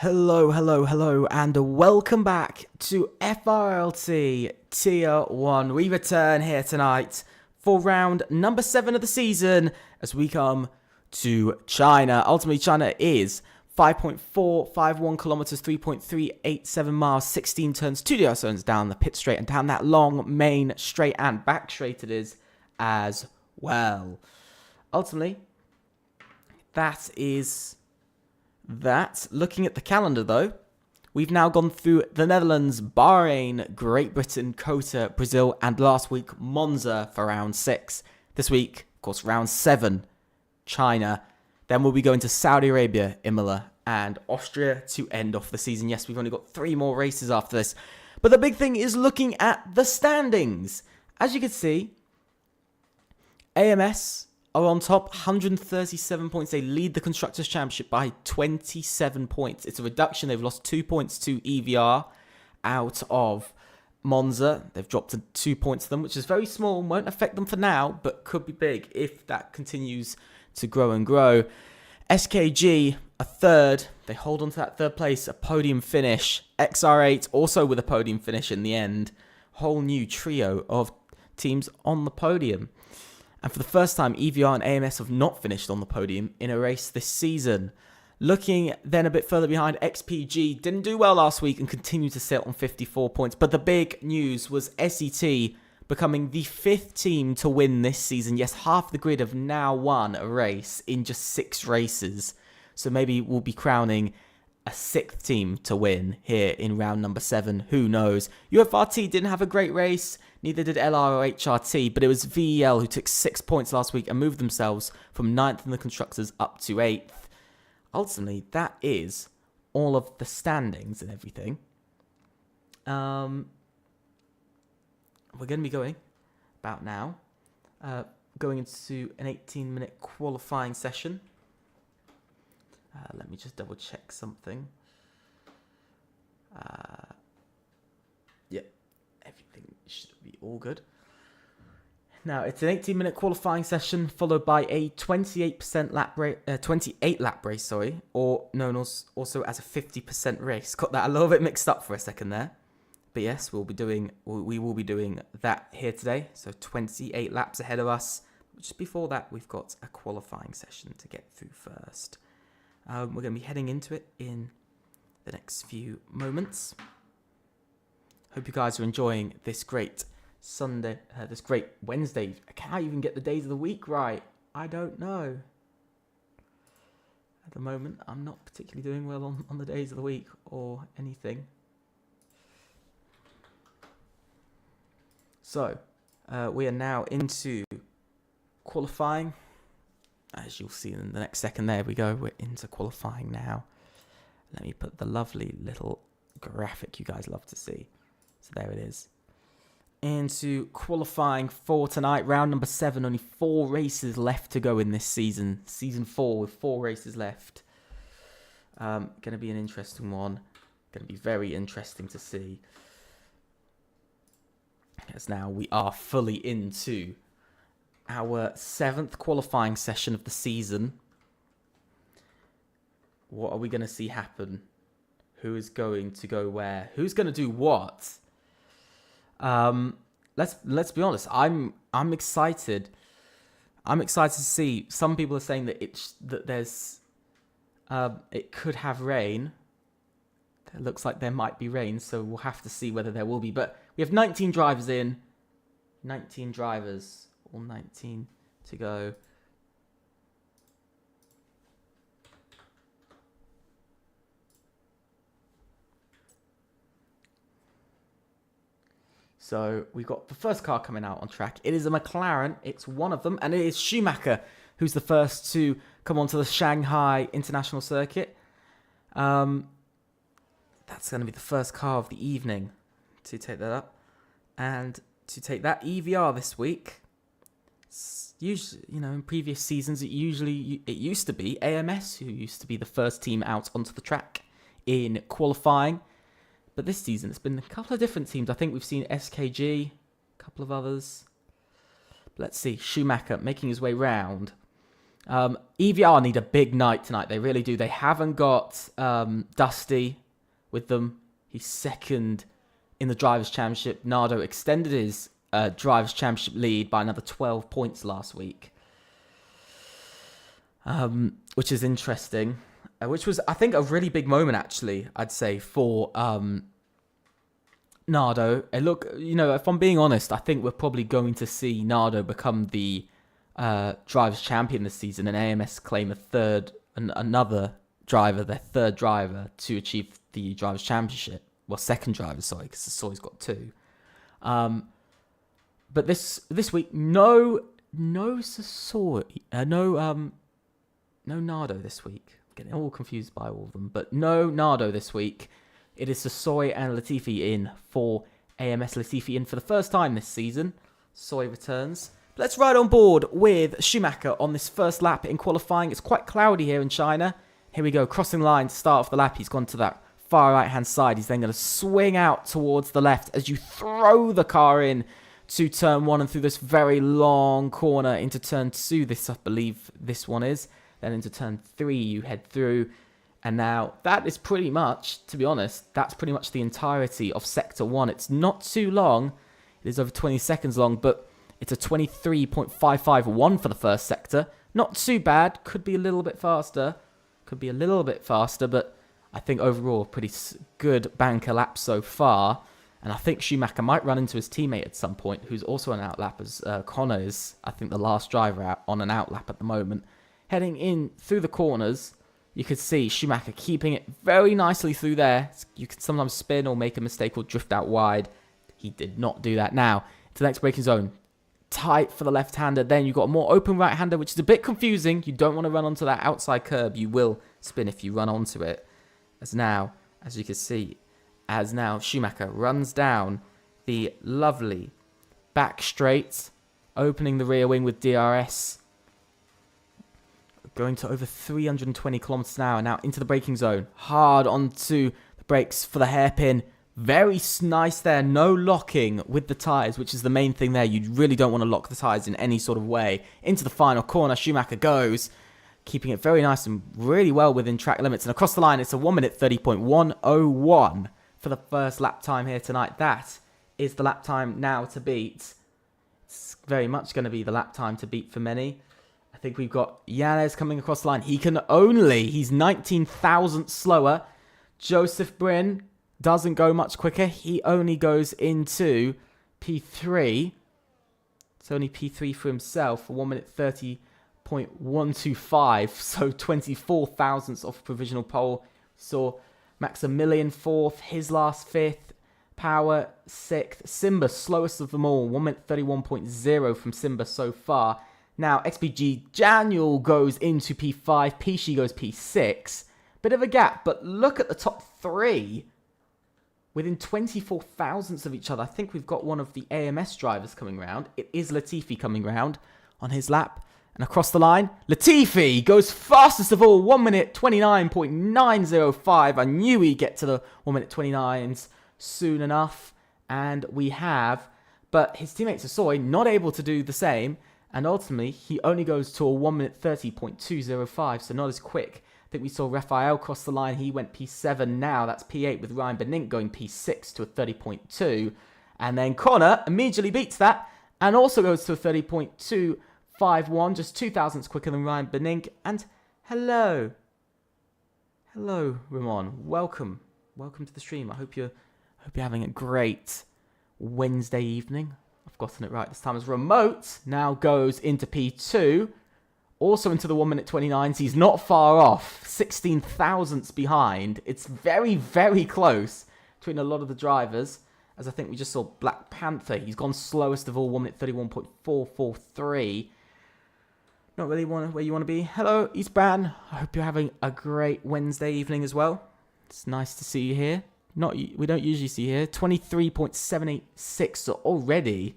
Hello, and welcome back to FRLT Tier 1. We return here tonight for round number 7 of the season as we come to China. Ultimately, China is 5.451 kilometers, 3.387 miles, 16 turns, 2 DRS zones down the pit straight and down that long main straight and back straight it is as well. Ultimately, that is that. Looking at the calendar though, we've now gone through the Netherlands, Bahrain, Great Britain, Kota, Brazil, and last week Monza for round 6. This week, of course, round 7, China. Then we'll be going to Saudi Arabia, Imola, and Austria to end off the season. Yes, we've only got 3 more races after this. But the big thing is looking at the standings. As you can see, AMS are on top, 137 points. They lead the Constructors' Championship by 27 points. It's a reduction. They've lost 2 points to EVR out of Monza. They've dropped to 2 points to them, which is very small. Won't affect them for now, but could be big if that continues to grow and grow. SKG, a third. They hold on to that third place, a podium finish. XR8 also with a podium finish in the end. Whole new trio of teams on the podium. And for the first time, EVR and AMS have not finished on the podium in a race this season. Looking then a bit further behind, XPG didn't do well last week and continued to sit on 54 points. But the big news was SET becoming the 5th team to win this season. Yes, half the grid have now won a race in just 6 races. So maybe we'll be crowning a 6th team to win here in round number 7. Who knows? UFRT didn't have a great race. Neither did LR or HRT, but it was VEL who took 6 points last week and moved themselves from 9th in the Constructors up to 8th. Ultimately, that is all of the standings and everything. We're going to be going about now, going into an 18-minute qualifying session. Let me just double check something. Yep, everything should be all good. Now, it's an 18-minute qualifying session followed by a 28% lap 28 lap race, sorry, or known also as a 50% race. Got that a little bit mixed up for a second there. But yes, we will be doing that here today. So 28 laps ahead of us. Just before that, we've got a qualifying session to get through first. We're going to be heading into it in the next few moments. Hope you guys are enjoying this great Sunday, this great Wednesday. I can't even get the days of the week right. I don't know. At the moment, I'm not particularly doing well on the days of the week or anything. So, we are now into qualifying. As you'll see in the next second, there we go. We're into qualifying now. Let me put the lovely little graphic you guys love to see. So there it is. Into qualifying for tonight, round number 7. Only 4 races left to go in this season. Season 4 with 4 races left. Going to be an interesting one. Going to be very interesting to see. As now we are fully into our 7th qualifying session of the season. What are we going to see happen? Who is going to go where? Who's going to do what? Let's be honest. I'm excited. I'm excited to see. Some people are saying that it could have rain. It looks like there might be rain, so we'll have to see whether there will be. But we have 19 drivers in. 19 drivers. All 19 to go. So we've got the first car coming out on track. It is a McLaren. It's one of them. And it is Schumacher, who's the first to come onto the Shanghai International Circuit. That's going to be the first car of the evening to take that up. And to take that EVR this week. Usually, in previous seasons, it used to be AMS who used to be the first team out onto the track in qualifying. But this season, it's been a couple of different teams. I think we've seen SKG, a couple of others. But let's see, Schumacher making his way round. EVR need a big night tonight. They really do. They haven't got Dusty with them. He's second in the Drivers' Championship. Nardo extended his Drivers' Championship lead by another 12 points last week, which is interesting. Which was, I think, a really big moment, actually, I'd say, for Nardo. And look, if I'm being honest, I think we're probably going to see Nardo become the Drivers' Champion this season, and AMS claim another driver, their third driver, to achieve the Drivers' Championship. Well, second driver, sorry, because Sassoy's got two. But this week, no Sassoy, no Nardo this week. Getting all confused by all of them, but no Nardo this week. It is Sassoy and Latifi in for AMS. Latifi in for the first time this season. Sassoy returns. But let's ride on board with Schumacher on this first lap in qualifying. It's quite cloudy here in China. Here we go, crossing line to start off the lap. He's gone to that far right-hand side. He's then going to swing out towards the left as you throw the car in to turn 1 and through this very long corner into turn 2. This, I believe, this one is. Then into turn 3, you head through. And now, that is pretty much, to be honest, that's pretty much the entirety of Sector 1. It's not too long. It is over 20 seconds long, but it's a 23.551 for the first sector. Not too bad. Could be a little bit faster. But I think overall, pretty good banker lap so far. And I think Schumacher might run into his teammate at some point, who's also an outlap, as Connor is, I think, the last driver out on an outlap at the moment. Heading in through the corners, you could see Schumacher keeping it very nicely through there. You can sometimes spin or make a mistake or drift out wide. He did not do that. Now, to the next braking zone. Tight for the left-hander. Then you've got a more open right-hander, which is a bit confusing. You don't want to run onto that outside curb. You will spin if you run onto it. As you can see, Schumacher runs down the lovely back straight, opening the rear wing with DRS. Going to over 320 kilometers an hour. Now into the braking zone. Hard onto the brakes for the hairpin. Very nice there. No locking with the tyres, which is the main thing there. You really don't want to lock the tyres in any sort of way. Into the final corner, Schumacher goes. Keeping it very nice and really well within track limits. And across the line, it's a 1 minute 30.101 for the first lap time here tonight. That is the lap time now to beat. It's very much going to be the lap time to beat for many. I think we've got Yanez coming across the line. He's 19 thousandths slower. Joseph Bryn doesn't go much quicker. He only goes into P3. It's only P3 for himself for 1 minute 30.125. So 24 thousandths off provisional pole. Saw Maximilian 4th, his last 5th. Power 6th. Simba slowest of them all. 1 minute 31.0 from Simba so far. Now, XPG Daniel goes into P5, Pishi goes P6. Bit of a gap, but look at the top 3. Within 24 thousandths of each other. I think we've got one of the AMS drivers coming round. It is Latifi coming round on his lap. And across the line, Latifi goes fastest of all, 1 minute 29.905. I knew he'd get to the 1 minute 29s soon enough. And we have, but his teammate Sassoy not able to do the same. And ultimately, he only goes to a 1 minute 30.205, so not as quick. I think we saw Raphael cross the line. He went P7 now. That's P8 with Ryan Benink going P6 to a 30.2. And then Connor immediately beats that and also goes to a 30.251, just 2 thousandths quicker than Ryan Benink. And hello, Ramon. Welcome to the stream. I hope you're having a great Wednesday evening. I've gotten it right this time. As Remote now goes into P2, also into the 1 minute 29s. He's not far off, 16 thousandths behind. It's very, very close between a lot of the drivers. As I think we just saw Black Panther. He's gone slowest of all, 1 minute 31.443. Not really where you want to be. Hello, Eastban. I hope you're having a great Wednesday evening as well. It's nice to see you here. We don't usually see here. 23.786, so already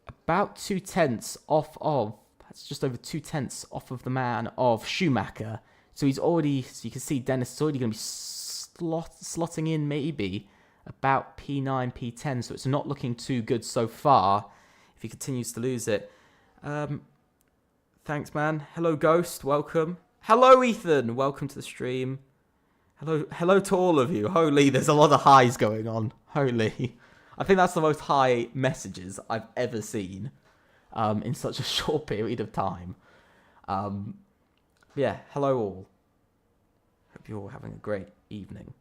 about 2 tenths off of. That's just over 2 tenths off of the man of Schumacher. So he's already, so you can see Dennis is already going to be slotting in maybe about P9, P10. So it's not looking too good so far if he continues to lose it. Thanks, man. Hello, Ghost. Welcome. Hello, Ethan. Welcome to the stream. Hello to all of you. Holy, there's a lot of highs going on. Holy. I think that's the most high messages I've ever seen in such a short period of time. Yeah, hello all. Hope you're all having a great evening.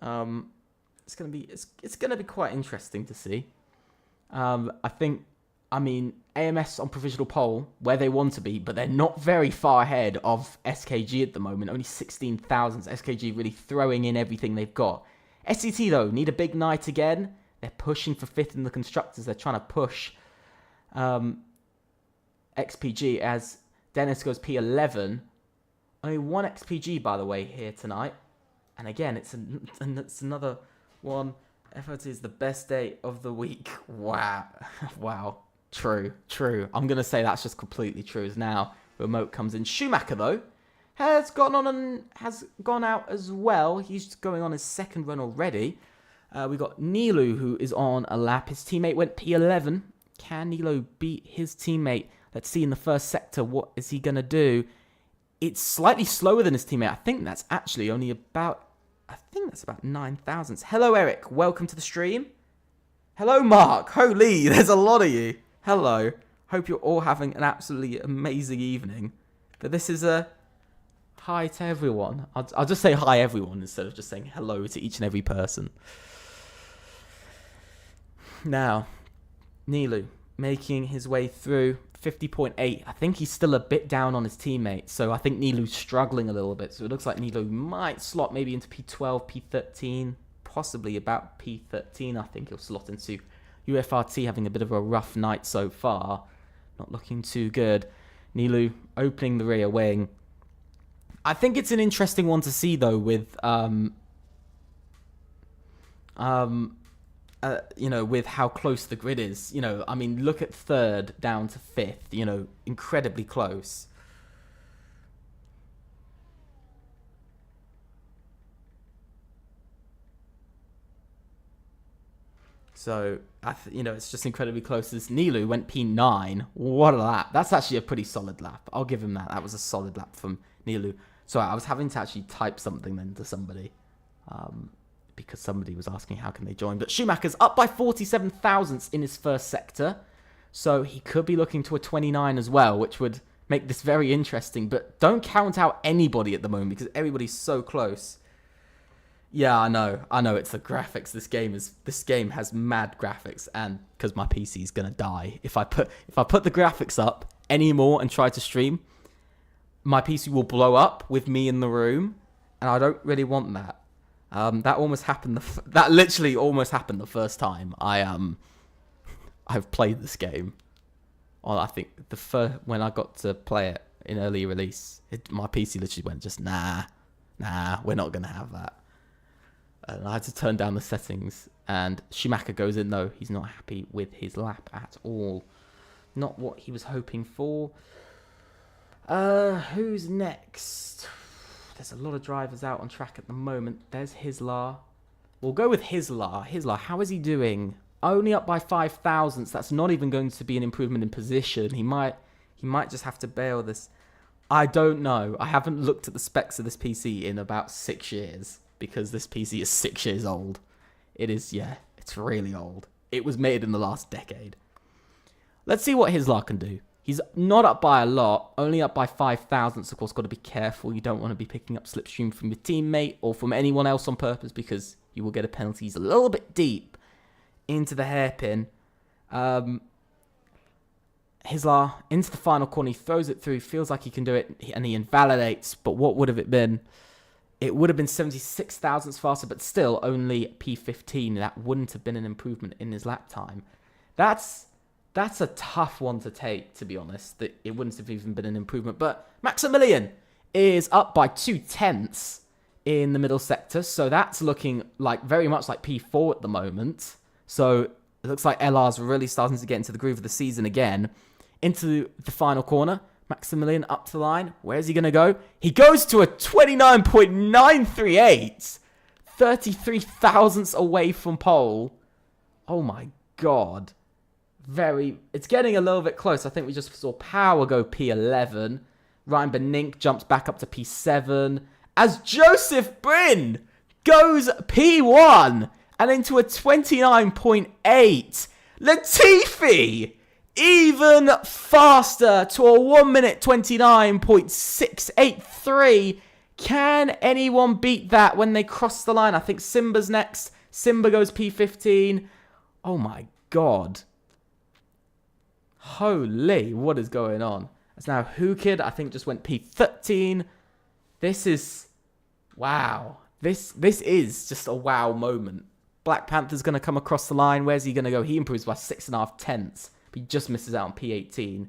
It's gonna be quite interesting to see. I mean, AMS on provisional pole, where they want to be, but they're not very far ahead of SKG at the moment. Only 16,000. SKG really throwing in everything they've got. SCT, though, need a big night again. They're pushing for 5th in the Constructors. They're trying to push XPG as Dennis goes P11. Only 1 XPG, by the way, here tonight. And again, it's another one. FRLT is the best day of the week. Wow. Wow. True. I'm going to say that's just completely true as now remote comes in. Schumacher, though, has gone out as well. He's going on his 2nd run already. We got Nilu, who is on a lap. His teammate went P11. Can Nilu beat his teammate? Let's see in the first sector. What is he going to do? It's slightly slower than his teammate. I think that's actually only about 9 thousandths. Hello, Eric. Welcome to the stream. Hello, Mark. Holy, there's a lot of you. Hello. Hope you're all having an absolutely amazing evening. But this is a hi to everyone. I'll just say hi everyone instead of just saying hello to each and every person. Now, Nilu making his way through 50.8. I think he's still a bit down on his teammate, so I think Nilu's struggling a little bit. So it looks like Nilu might slot maybe into P12, P13, possibly about P13. I think he'll slot into UFRT, having a bit of a rough night so far. Not looking too good. Nilu opening the rear wing. I think it's an interesting one to see, though, with with how close the grid is. I mean, look at 3rd down to 5th, incredibly close. So, it's just incredibly close. This Nilu went P9. What a lap. That's actually a pretty solid lap. I'll give him that. That was a solid lap from Nilu. So I was having to actually type something then to somebody. Because somebody was asking how can they join. But Schumacher's up by 47 thousandths in his first sector. So he could be looking to a 29 as well, which would make this very interesting. But don't count out anybody at the moment because everybody's so close. Yeah, I know it's the graphics. This game has mad graphics, and because my PC is gonna die if I put the graphics up anymore and try to stream, my PC will blow up with me in the room, and I don't really want that. That almost happened. That literally almost happened the first time I've played this game. Well, I think when I got to play it in early release, my PC literally went just nah, we're not gonna have that. And I had to turn down the settings. And Schumacher goes in, though. He's not happy with his lap at all. Not what he was hoping for. Who's next? There's a lot of drivers out on track at the moment. There's Hislar. We'll go with Hislar. Hislar, how is he doing? Only up by 5 thousandths. That's not even going to be an improvement in position. He might just have to bail this. I don't know. I haven't looked at the specs of this PC in about 6 years. Because this PC is 6 years old. It is, it's really old. It was made in the last decade. Let's see what Hislar can do. He's not up by a lot, only up by 5 thousandths. Of course, got to be careful. You don't want to be picking up slipstream from your teammate or from anyone else on purpose because you will get a penalty. He's a little bit deep into the hairpin. Hislar into the final corner. He throws it through, feels like he can do it, and he invalidates. But what would have it been? It would have been 76 thousandths faster, but still only P15. That wouldn't have been an improvement in his lap time. That's a tough one to take, to be honest. That it wouldn't have even been an improvement. But Maximilian is up by 2/10 in the middle sector, so that's looking like very much like P4 at the moment. So it looks like LR's really starting to get into the groove of the season again. Into the final corner. Maximilian up to the line. Where's he going to go? He goes to a 29.938. 33 thousandths away from pole. Oh my god. It's getting a little bit close. I think we just saw Power go P11. Ryan Benink jumps back up to P7 as Joseph Bryn goes P1 and into a 29.8. Latifi even faster to a 1 minute 29.683. Can anyone beat that when they cross the line? I think Simba's next. Simba goes P15. Oh my god. Holy, what is going on? It's now Hookid, I think, just went P13. This is... wow. This is just a wow moment. Black Panther's going to come across the line. Where's he going to go? He improves by 6.5 tenths. But he just misses out on P18.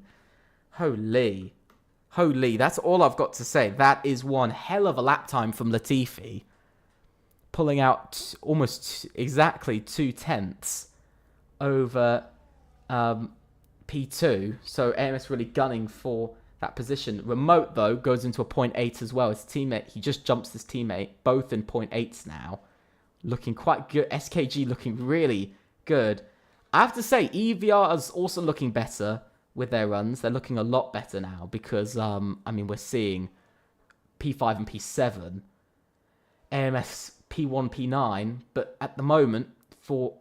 Holy. Holy, that's all I've got to say. That is one hell of a lap time from Latifi. Pulling out almost exactly 2 tenths over P2. So AMS really gunning for that position. Remote, though, goes into a 0.8 as well. His teammate, he just jumps his teammate. Both in 0.8s now. Looking quite good. SKG looking really good. I have to say, EVR is also looking better with their runs. They're looking a lot better now because, I mean, we're seeing P5 and P7. AMS P1, P9. But at the moment, for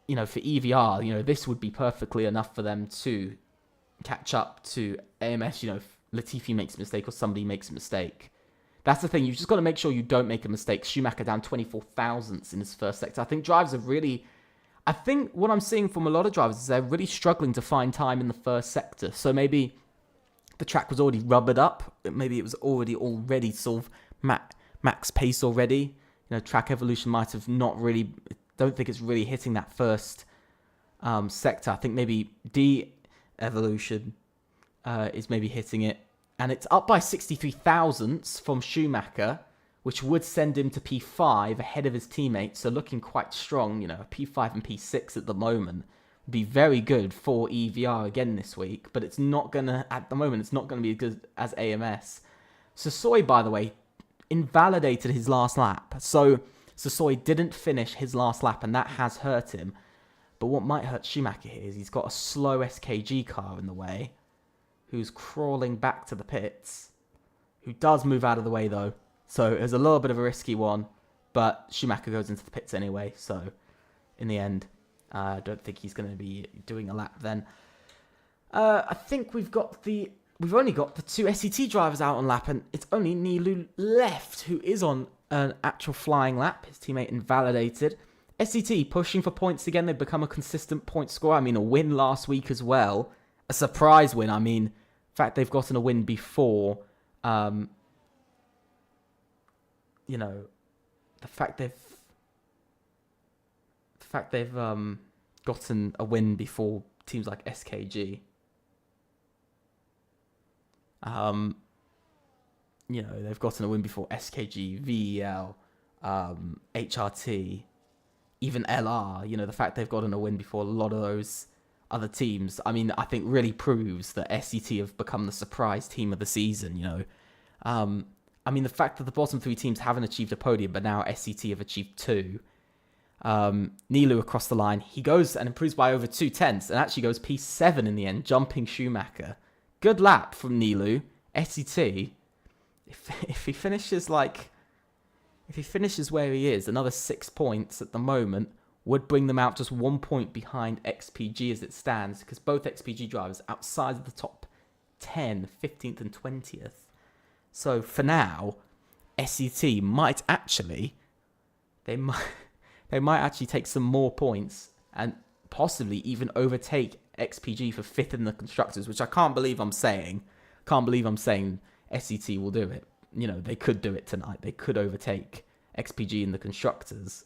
EVR, this would be perfectly enough for them to catch up to AMS. If Latifi makes a mistake or somebody makes a mistake. That's the thing. You've just got to make sure you don't make a mistake. Schumacher down 24 thousandths in his first sector. I think drivers have really... I think what I'm seeing from a lot of drivers is they're really struggling to find time in the first sector. So maybe the track was already rubbered up. Maybe it was already sort of max pace already. Track evolution might have not really... don't think it's really hitting that first sector. I think maybe de-evolution is maybe hitting it. And it's up by 63 thousandths from Schumacher, which would send him to P5 ahead of his teammates. So looking quite strong, P5 and P6 at the moment. Would be very good for EVR again this week. But it's not going to, at the moment, it's not going to be as good as AMS. Sasoi, by the way, invalidated his last lap. So Sasoi didn't finish his last lap, and that has hurt him. But what might hurt Schumacher here is he's got a slow SKG car in the way, who's crawling back to the pits, who does move out of the way, though. So it was a little bit of a risky one, but Schumacher goes into the pits anyway. So in the end, I don't think he's going to be doing a lap then. I think we've only got the 2 SET drivers out on lap, and it's only Nilu left, who is on an actual flying lap. His teammate invalidated. SET pushing for points again. They've become a consistent point scorer. I mean, a win last week as well. A surprise win. I mean, in fact, they've gotten a win before. The fact they've gotten a win before teams like SKG. They've gotten a win before SKG, VEL, HRT, even LR. The fact they've gotten a win before a lot of those other teams, I mean, I think really proves that SET have become the surprise team of the season, I mean, the fact that the bottom 3 teams haven't achieved a podium, but now SET have achieved 2. Nilu across the line. He goes and improves by over 2 tenths and actually goes P7 in the end, jumping Schumacher. Good lap from Nilu. SET, if he finishes where he is, another 6 points at the moment would bring them out just 1 point behind XPG as it stands, because both XPG drivers outside of the top 10, 15th and 20th. So for now, SET might actually, they might actually take some more points and possibly even overtake XPG for 5th in the constructors, which I can't believe I'm saying. Can't believe I'm saying SET will do it. They could do it tonight. They could overtake XPG in the constructors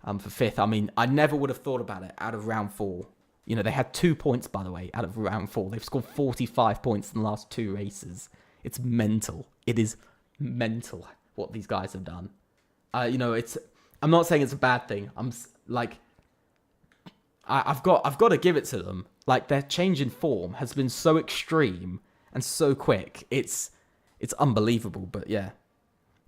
for 5th. I mean, I never would have thought about it out of round 4. They had 2 points, by the way, out of round 4. They've scored 45 points in the last 2 races. It's mental. It is mental what these guys have done. I'm not saying it's a bad thing. I've got to give it to them. Their change in form has been so extreme and so quick. It's unbelievable. But yeah,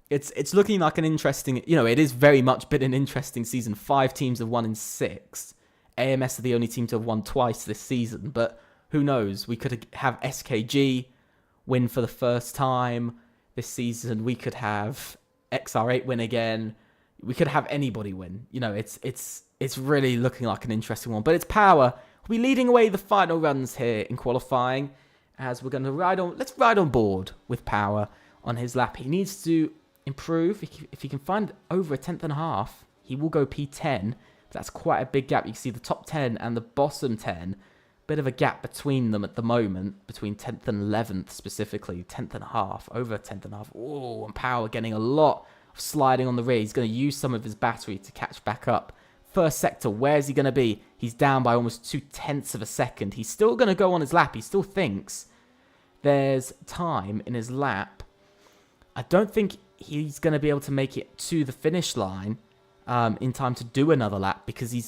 it's looking like an interesting. It is very much been an interesting season. 5 teams have won in 6. AMS are the only team to have won twice this season, but who knows? We could have SKG win for the first time this season. We could have XR8 win again. We could have anybody win. You know, it's really looking like an interesting one. But it's Power. We'll be leading away the final runs here in qualifying, as we're going to let's ride on board with Power on his lap. He needs to improve. If he can find over a 10th and a half, he will go P10. That's quite a big gap. You can see the top 10 and the bottom 10. Bit of a gap between them at the moment, between 10th and 11th specifically. 10th and a half, over 10th and a half. Oh, and Power getting a lot of sliding on the rear. He's going to use some of his battery to catch back up. First sector, where's he going to be? He's down by almost 0.2 of a second. He's still going to go on his lap. He still thinks there's time in his lap. I don't think he's going to be able to make it to the finish line in time to do another lap, because he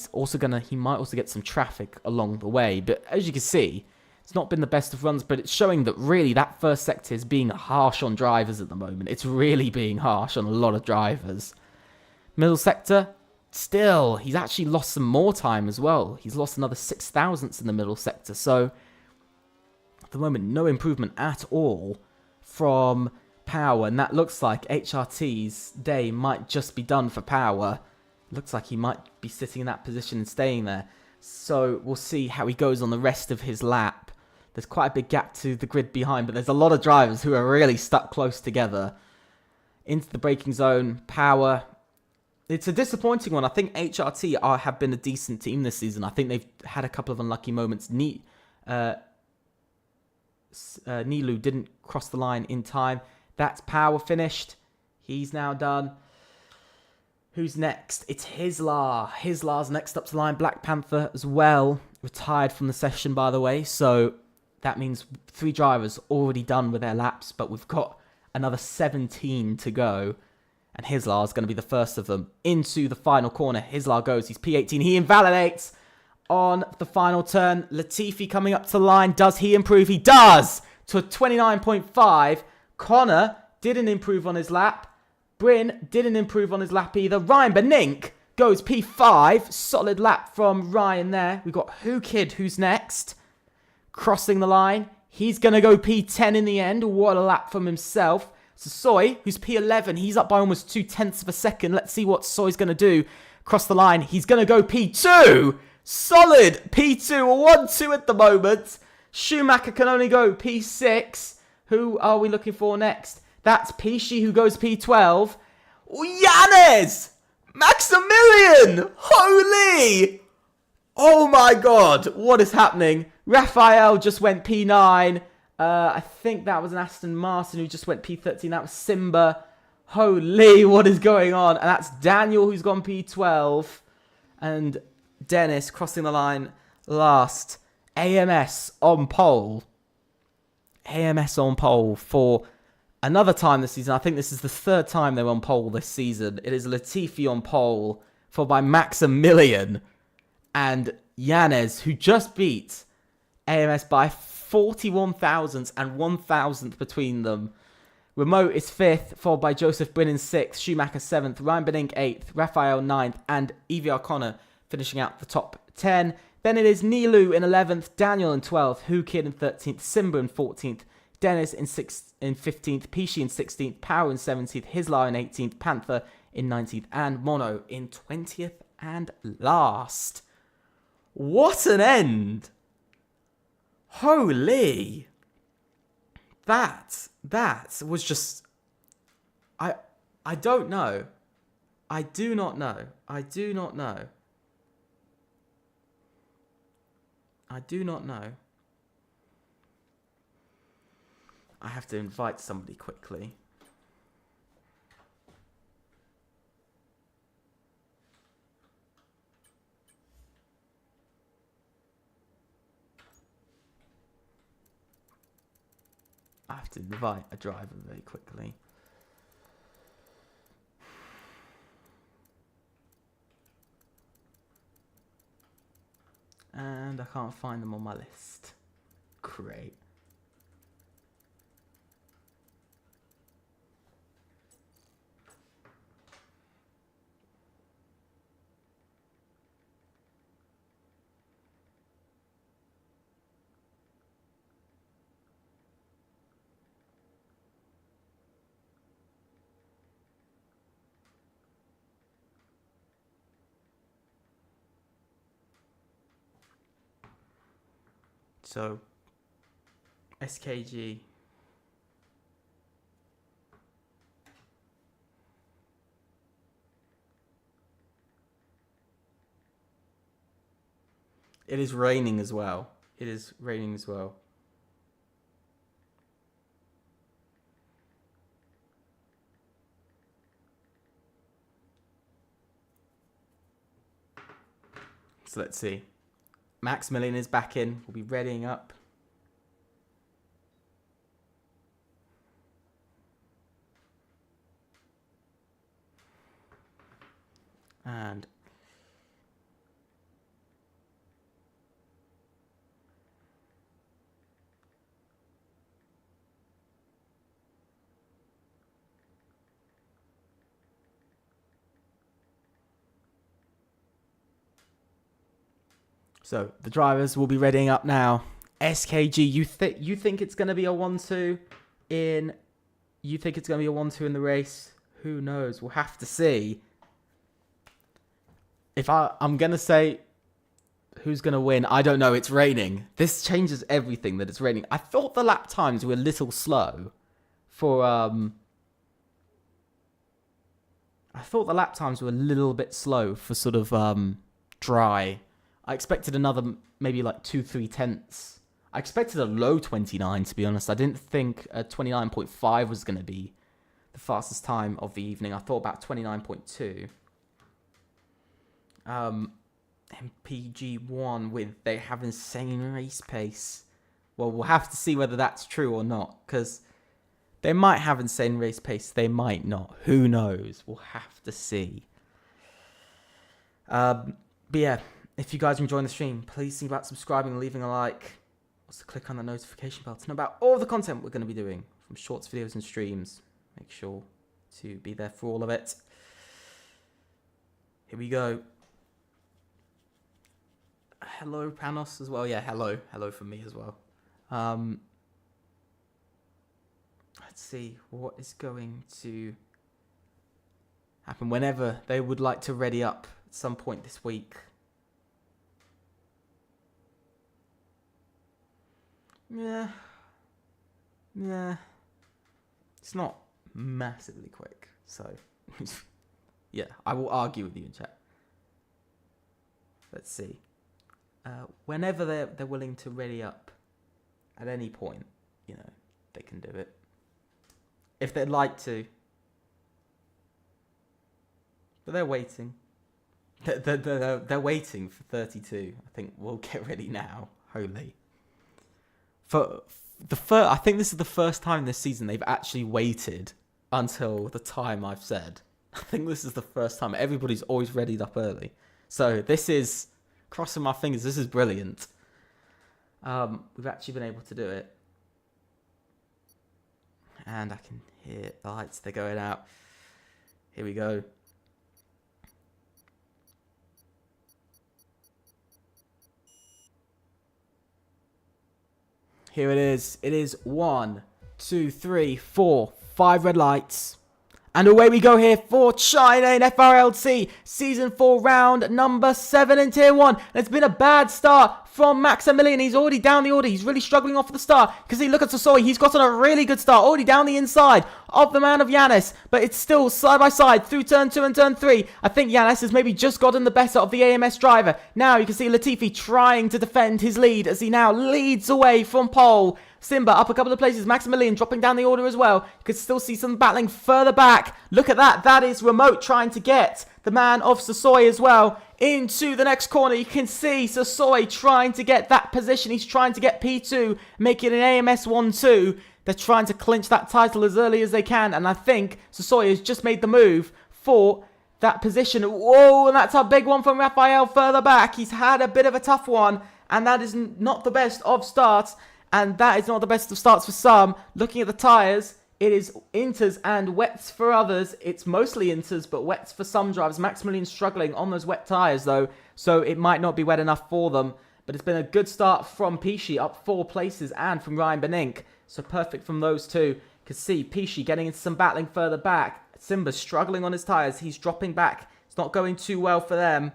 might also get some traffic along the way. But as you can see, it's not been the best of runs, but it's showing that really that first sector is being harsh on drivers at the moment. It's really being harsh on a lot of drivers. Middle sector, still, he's actually lost some more time as well. He's lost another 6 thousandths in the middle sector. So at the moment, no improvement at all from Power, and that looks like HRT's day might just be done for Power. Looks like he might be sitting in that position and staying there. So we'll see how he goes on the rest of his lap. There's quite a big gap to the grid behind, but there's a lot of drivers who are really stuck close together. Into the braking zone, Power. It's a disappointing one. I think HRT have been a decent team this season. I think they've had a couple of unlucky moments. Nilu didn't cross the line in time. That's Power finished. He's now done. Who's next? It's Hislar. Hislar's next up to the line. Black Panther as well. Retired from the session, by the way. So that means 3 drivers already done with their laps. But we've got another 17 to go. And Hislar's going to be the first of them into the final corner. Hislar goes. He's P18. He invalidates on the final turn. Latifi coming up to the line. Does he improve? He does! To a 29.5. Connor didn't improve on his lap. Bryn didn't improve on his lap either. Ryan Benink goes P5. Solid lap from Ryan there. We've got Who Kid, who's next. Crossing the line. He's going to go P10 in the end. What a lap from himself. So Soy, who's P11, he's up by almost 0.2 of a second. Let's see what Soy's going to do. Cross the line. He's going to go P2. Solid P2. 1-2 at the moment. Schumacher can only go P6. Who are we looking for next? That's Pishi, who goes P12. Yanez! Maximilian! Holy! Oh my god, what is happening? Raphael just went P9. I think that was an Aston Martin who just went P13. That was Simba. Holy, what is going on? And that's Daniel, who's gone P12. And Dennis crossing the line last. AMS on pole. AMS on pole for another time this season. I think this is the 3rd time they're on pole this season. It is Latifi on pole, followed by Maximilian and Yanez, who just beat AMS by 41 thousandths and 1 thousandth between them. Remote is 5th, followed by Joseph Bryn in 6th, Schumacher 7th, Ryan Benink 8th, Raphael 9th, and EVR Connor finishing out the top 10. Then it is Nilu in 11th, Daniel in 12th, Who Kid in 13th, Simba in 14th, Dennis in 15th, Pishi in 16th, Power in 17th, Hislar in 18th, Panther in 19th, and Mono in 20th and last. What an end! Holy! That was just... I don't know. I do not know. I do not know. I do not know. I have to invite somebody quickly. I have to invite a driver very quickly. And I can't find them on my list. Great. So, SKG. It is raining as well. It is raining as well. So let's see. Maximilian is back in. We'll be readying up. And so the drivers will be readying up now. SKG, you think it's going to be a 1-2 in... You think it's going to be a 1-2 in the race? Who knows? We'll have to see. If I'm going to say who's going to win, I don't know. It's raining. This changes everything that it's raining. I thought the lap times were a little slow for... I thought the lap times were a little bit slow for sort of dry. I expected another maybe like 2-3 tenths. I expected a low 29, to be honest. I didn't think 29.5 was going to be the fastest time of the evening. I thought about 29.2. MPG1 they have insane race pace. Well, we'll have to see whether that's true or not, because they might have insane race pace. They might not. Who knows? We'll have to see. But yeah. If you guys are enjoying the stream, please think about subscribing and leaving a like. Also click on the notification bell to know about all the content we're going to be doing, from shorts, videos, and streams. Make sure to be there for all of it. Here we go. Hello, Panos, as well. Yeah, hello. Hello from me as well. Let's see what is going to happen whenever they would like to ready up at some point this week. Yeah. It's not massively quick, so yeah, I will argue with you in chat. Let's see. Whenever they're willing to ready up, at any point, you know, they can do it. If they'd like to, but they're waiting. They're waiting for 32. I think we'll get ready now. Holy. I think this is the first time this season they've actually waited until the time I've said. I think this is the first time. Everybody's always readied up early. So this is, crossing my fingers, this is brilliant. We've actually been able to do it. And I can hear the lights, they're going out. Here we go. Here it is. It is 1, 2, 3, 4, 5 red lights. And away we go here for China in FRLT Season 4 round number 7 in Tier 1. And it's been a bad start from Maximilian. He's already down the order. He's really struggling off at the start. Because look at Sasoi. He's gotten a really good start. Already down the inside of the man of Yanis. But it's still side by side through turn 2 and turn 3. I think Yanis has maybe just gotten the better of the AMS driver. Now you can see Latifi trying to defend his lead as he now leads away from pole. Simba up a couple of places. Maximilian dropping down the order as well. You can still see some battling further back. Look at that. That is Remote trying to get the man of Sasoi as well into the next corner. You can see Sasoi trying to get that position. He's trying to get P2, make it an AMS 1-2. They're trying to clinch that title as early as they can. And I think Sasoi has just made the move for that position. Whoa, and that's a big one from Raphael further back. He's had a bit of a tough one. And that is not the best of starts. And that is not the best of starts for some. Looking at the tyres, it is inters and wets for others. It's mostly inters, but wets for some drivers. Maximilian struggling on those wet tyres, though, so it might not be wet enough for them. But it's been a good start from Pishi, up 4 places, and from Ryan Benink. So perfect from those two. You can see Pishi getting into some battling further back. Simba struggling on his tyres. He's dropping back. It's not going too well for them.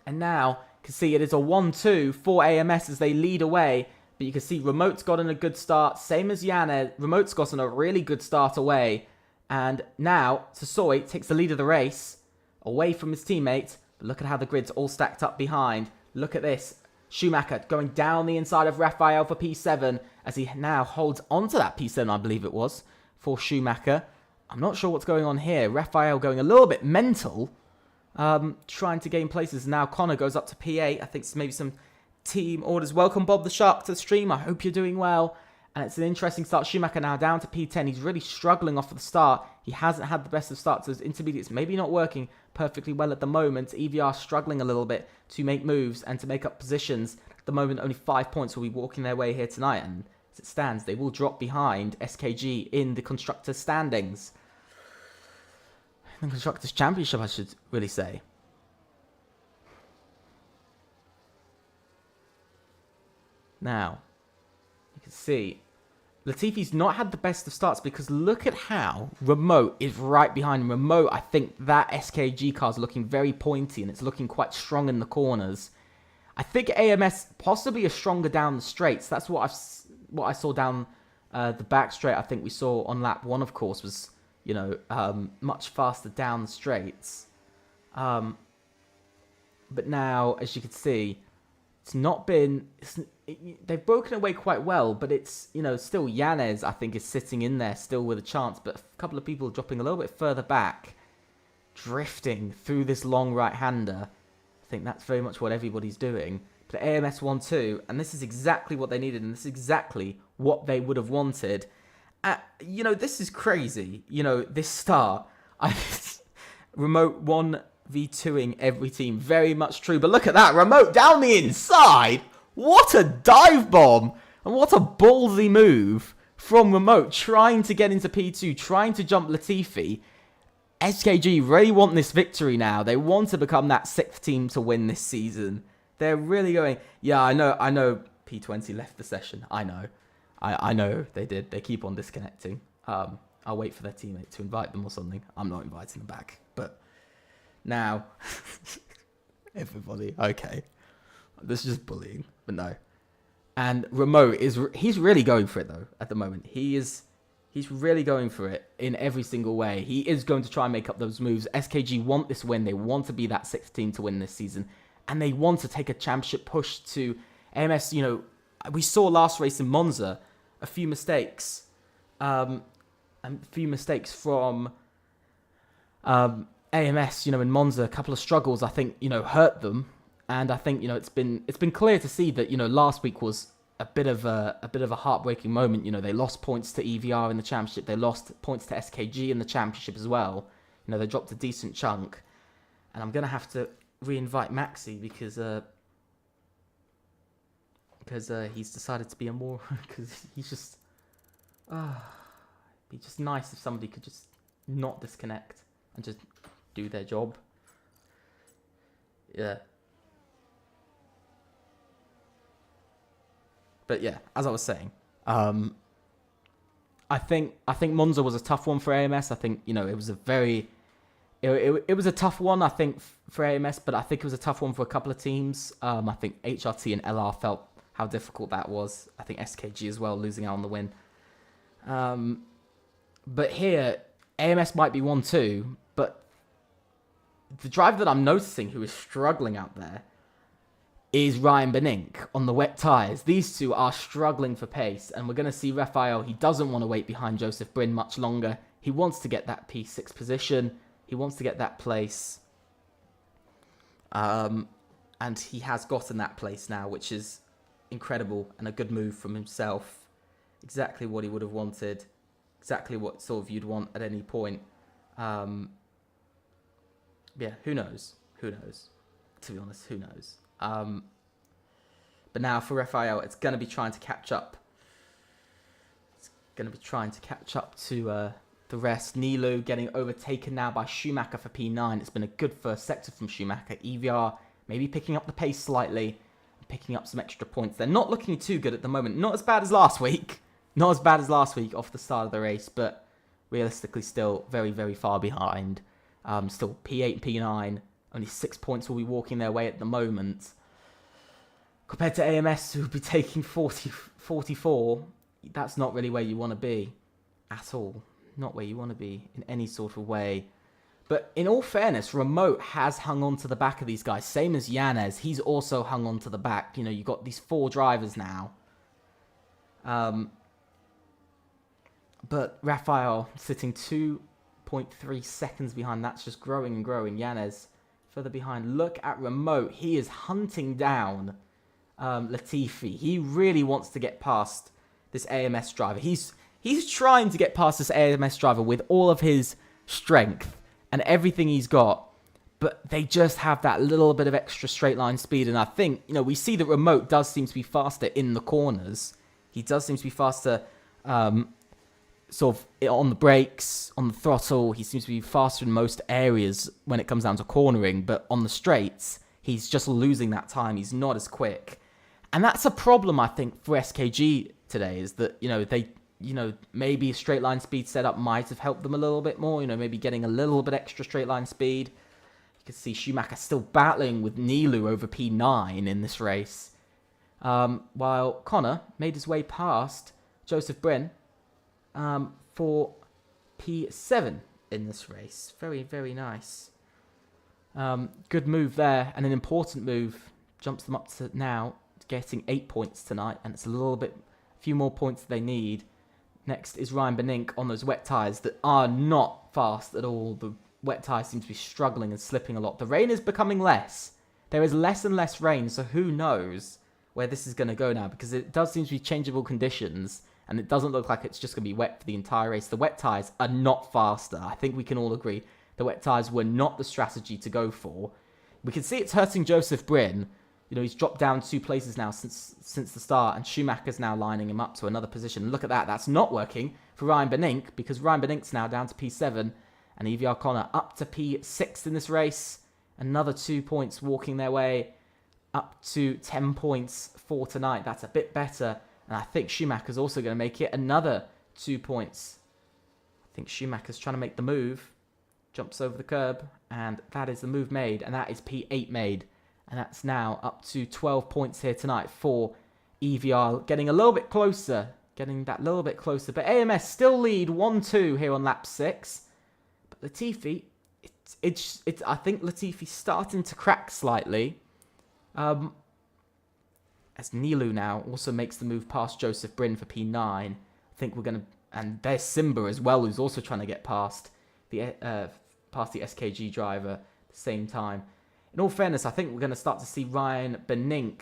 And now You can see it is a 1-2 for AMS as they lead away. But you can see Remote's gotten a good start. Same as Yanez. Remote's gotten a really good start away. And now, Sasoi takes the lead of the race away from his teammate. But look at how the grid's all stacked up behind. Look at this. Schumacher going down the inside of Raphael for P7 as he now holds onto that P7, I believe it was, for Schumacher. I'm not sure what's going on here. Raphael going a little bit mental, trying to gain places. Now Connor goes up to P8. I think it's maybe some team orders. Welcome, Bob the Shark, to the stream. I hope you're doing well. And it's an interesting start. Schumacher now down to P10. He's really struggling off of the start. He hasn't had the best of starts. So his intermediates maybe not working perfectly well at the moment. EVR struggling a little bit to make moves and to make up positions. At the moment, only 5 points will be walking their way here tonight. And as it stands, they will drop behind SKG in the Constructors' standings. The Constructors' Championship, I should really say. Now, you can see Latifi's not had the best of starts because look at how Remote is right behind him. Remote, I think that SKG car is looking very pointy and it's looking quite strong in the corners. I think AMS possibly is stronger down the straights. That's what I saw down the back straight. I think we saw on lap 1, of course, was, you know, much faster down the straights. But now, as you can see, it's not been... they've broken away quite well, but it's, you know, still Yanez, I think, is sitting in there still with a chance. But a couple of people dropping a little bit further back, drifting through this long right-hander. I think that's very much what everybody's doing. But AMS 1-2, and this is exactly what they needed, and this is exactly what they would have wanted. You know, this is crazy. You know, this start, Remote 1v2ing every team. Very much true. But look at that. Remote down the inside. What a dive bomb. And what a ballsy move from Remote. Trying to get into P2. Trying to jump Latifi. SKG really want this victory now. They want to become that 6th team to win this season. They're really going... Yeah, I know P20 left the session. I know. I know they did. They keep on disconnecting. I'll wait for their teammate to invite them or something. I'm not inviting them back. But now, everybody, okay. This is just bullying, but no. And Remote he's really going for it though at the moment. He's really going for it in every single way. He is going to try and make up those moves. SKG want this win. They want to be that 6th team to win this season. And they want to take a championship push to AMS. You know, we saw last race in Monza, a few mistakes. And a few mistakes from AMS, you know, in Monza. A couple of struggles, I think, you know, hurt them. And I think, you know, it's been clear to see that, you know, last week was a bit of a heartbreaking moment. You know, they lost points to EVR in the championship. They lost points to SKG in the championship as well. You know, they dropped a decent chunk. And I'm going to have to re-invite Maxi because he's decided to be a more... because he's just... it'd be just nice if somebody could just not disconnect and just do their job. Yeah. But yeah, as I was saying, I think Monza was a tough one for AMS. I think, you know, it was a very... It was a tough one, I think, for AMS, but I think it was a tough one for a couple of teams. I think HRT and LR felt how difficult that was. I think SKG as well, losing out on the win. But here, AMS might be 1-2, but the driver that I'm noticing who is struggling out there is Ryan Benink on the wet tyres. These two are struggling for pace, and we're going to see Raphael. He doesn't want to wait behind Joseph Bryn much longer. He wants to get that P6 position. He wants to get that place. And he has gotten that place now, which is incredible and a good move from himself. Exactly what he would have wanted. Exactly what sort of you'd want at any point. Yeah, who knows? Who knows? To be honest, who knows? But now for Raphael, it's going to be trying to catch up. It's going to be trying to catch up to the rest. Nilu getting overtaken now by Schumacher for P9. It's been a good first sector from Schumacher. EVR maybe picking up the pace slightly, picking up some extra points. They're not looking too good at the moment. Not as bad as last week. Not as bad as last week off the start of the race, but realistically still very, very far behind. Still P8 and P9. Only 6 points will be walking their way at the moment. compared to AMS, who would be taking 44, that's not really where you want to be at all. Not where you want to be in any sort of way. But in all fairness, Remote has hung on to the back of these guys. Same as Yanez. He's also hung on to the back. You know, you've got these 4 drivers now. But Rafael sitting 2.3 seconds behind. That's just growing and growing. Yanez further behind. Look at Remote. He is hunting down Latifi. He really wants to get past this AMS driver. He's trying to get past this AMS driver with all of his strength and everything he's got, but they just have that little bit of extra straight line speed. And I think, you know, we see that Remote does seem to be faster in the corners. He does seem to be faster sort of on the brakes, on the throttle. He seems to be faster in most areas when it comes down to cornering, but on the straights, he's just losing that time. He's not as quick. And that's a problem, I think, for SKG today, is that, you know, maybe a straight line speed setup might have helped them a little bit more. You know, maybe getting a little bit extra straight line speed. You can see Schumacher still battling with Nilu over P9 in this race. While Connor made his way past Joseph Bryn for P7 in this race. Very, very nice. Good move there, and an important move. Jumps them up to now getting 8 points tonight, and it's a few more points they need. Next is Ryan Benink on those wet tyres that are not fast at all. The wet tyres seem to be struggling and slipping a lot. The rain is becoming less. There is less and less rain, so who knows where this is going to go now, because it does seem to be changeable conditions, and it doesn't look like it's just going to be wet for the entire race. The wet tyres are not faster. I think we can all agree the wet tyres were not the strategy to go for. We can see it's hurting Joseph Bryn. You know, he's dropped down 2 places now since the start, and Schumacher's now lining him up to another position. Look at that. That's not working for Ryan Benink, because Ryan Benink's now down to P7, and EVR Connor up to P6 in this race. Another 2 points walking their way up to 10 points for tonight. That's a bit better, and I think Schumacher's also going to make it another 2 points. I think Schumacher's trying to make the move. Jumps over the curb, and that is the move made, and that is P8 made. And that's now up to 12 points here tonight for EVR. Getting a little bit closer. Getting that little bit closer. But AMS still lead 1-2 here on lap 6. But Latifi, I think Latifi's starting to crack slightly. As Nilu now also makes the move past Joseph Bryn for P9. I think we're going to... And there's Simba as well, who's also trying to get past the SKG driver at the same time. In all fairness, I think we're going to start to see Ryan Benink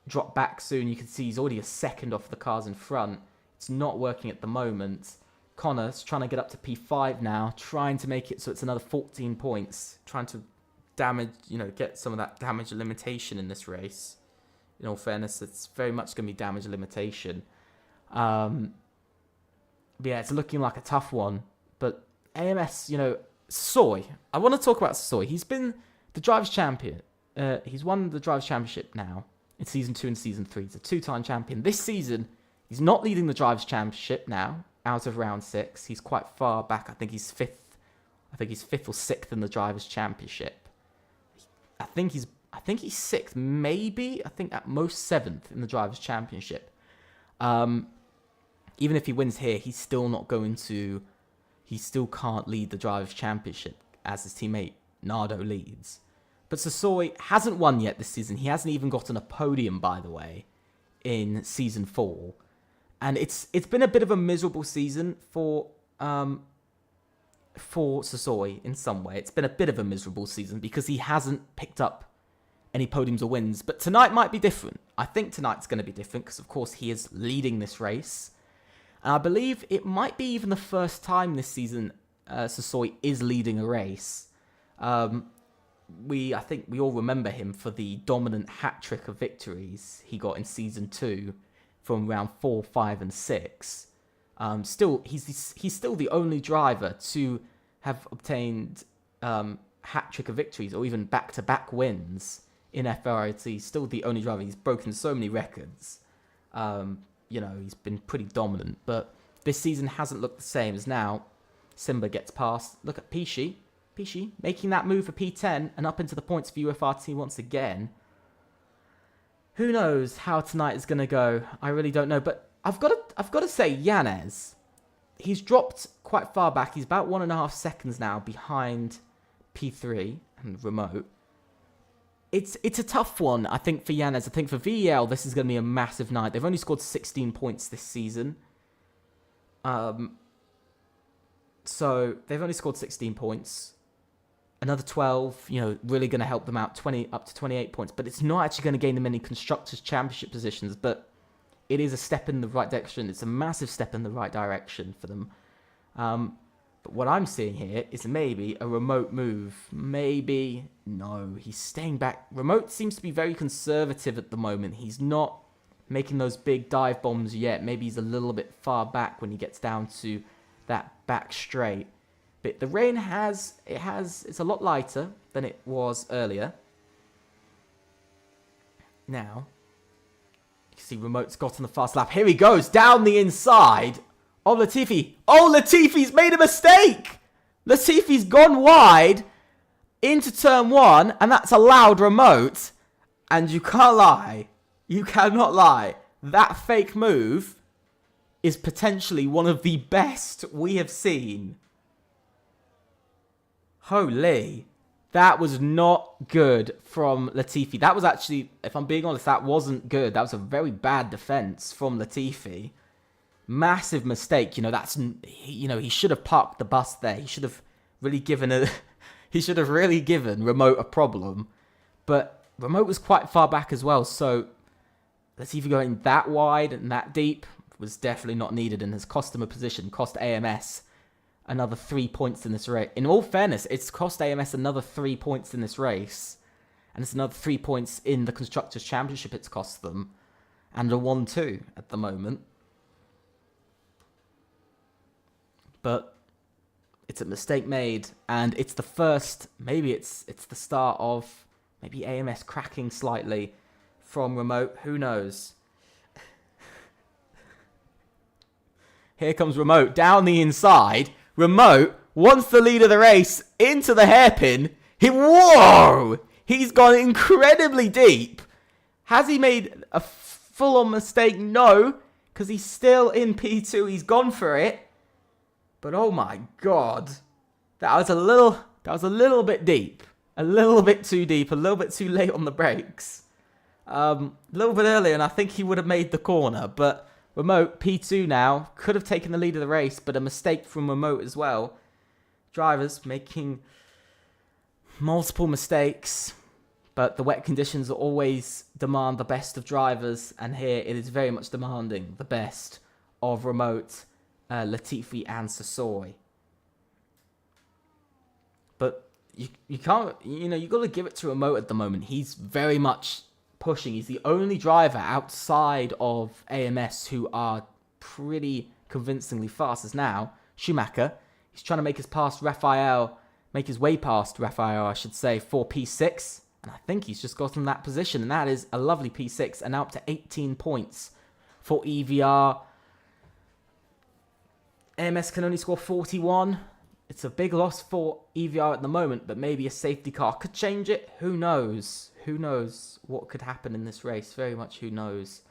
drop back soon. You can see he's already a second off the cars in front. It's not working at the moment. Connor's trying to get up to P5 now, trying to make it so it's another 14 points. Trying to get some of that damage limitation in this race. In all fairness, it's very much going to be damage limitation. But yeah, it's looking like a tough one. But AMS, Soy. I want to talk about Soy. He's been the Drivers' Champion. He's won the Drivers' Championship now in Season 2 and Season 3. He's a 2-time champion. This season, he's not leading the Drivers' Championship now, out of round 6. He's quite far back. I think he's 5th. I think he's 5th or 6th in the Drivers' Championship. I think he's 6th, maybe. I think at most 7th in the Drivers' Championship. Even if he wins here, he's still not going to... He still can't lead the Drivers' Championship as his teammate Nardo leads. But Sasoi hasn't won yet this season. He hasn't even gotten a podium, by the way, in Season 4. And it's been a bit of a miserable season for Sasoi in some way. It's been a bit of a miserable season because he hasn't picked up any podiums or wins. But tonight might be different. I think tonight's going to be different because, of course, he is leading this race. And I believe it might be even the first time this season Sasoi is leading a race. I think we all remember him for the dominant hat-trick of victories he got in Season 2 from round 4, 5, and 6. He's still the only driver to have obtained hat-trick of victories or even back-to-back wins in FRLT. Still the only driver. He's broken so many records. He's been pretty dominant, but this season hasn't looked the same as now. Simba gets past. Look at Pishi making that move for P10 and up into the points for UFRT once again. Who knows how tonight is going to go? I really don't know. But I've got to say, Yanez, he's dropped quite far back. He's about 1.5 seconds now behind P3 and Remote. It's a tough one, I think, for Yanez. I think for VEL, this is going to be a massive night. They've only scored 16 points this season. So they've only scored 16 points. Another 12, really going to help them out, up to 28 points. But it's not actually going to gain them any Constructors' Championship positions. But it is a step in the right direction. It's a massive step in the right direction for them. But what I'm seeing here is maybe a Remote move. Maybe. No, he's staying back. Remote seems to be very conservative at the moment. He's not making those big dive bombs yet. Maybe he's a little bit far back when he gets down to that back straight. But the rain it's a lot lighter than it was earlier. Now, you can see Remote's got on the fast lap. Here he goes, down the inside of Latifi. Oh, Latifi's made a mistake! Latifi's gone wide into turn 1, and that's allowed Remote. And you can't lie. You cannot lie. That fake move is potentially one of the best we have seen. Holy. That was not good from Latifi. That was actually, if I'm being honest, that wasn't good. That was a very bad defense from Latifi. Massive mistake. He should have parked the bus there. He should have really given Remote a problem. But Remote was quite far back as well. So Latifi going that wide and that deep was definitely not needed and has cost him a position, cost AMS another 3 points in this race. In all fairness, it's cost AMS another 3 points in this race. And it's another 3 points in the Constructors' Championship it's cost them. And a 1-2 at the moment. But it's a mistake made. And it's the first, maybe it's the start of maybe AMS cracking slightly from Remote. Who knows? Here comes Remote down the inside. Remote wants the lead of the race into the hairpin. Whoa! He's gone incredibly deep. Has he made a full-on mistake? No, because he's still in P2. He's gone for it. But oh my god, that was a little bit deep, a little bit too deep, a little bit too late on the brakes. A little bit earlier, and I think he would have made the corner, but Remote, P2 now, could have taken the lead of the race, but a mistake from Remote as well. Drivers making multiple mistakes, but the wet conditions always demand the best of drivers, and here it is very much demanding the best of Remote, Latifi and Sassoy. But you can't, you got to give it to Remote at the moment. He's very much pushing. He's the only driver outside of AMS who are pretty convincingly fast. As now Schumacher, he's trying to make his way past Raphael, I should say, for P6, and I think he's just gotten that position, and that is a lovely P6, and now up to 18 points for EVR. AMS can only score 41. It's a big loss for EVR at the moment, but maybe a safety car could change it. Who knows? Who knows what could happen in this race? Very much who knows.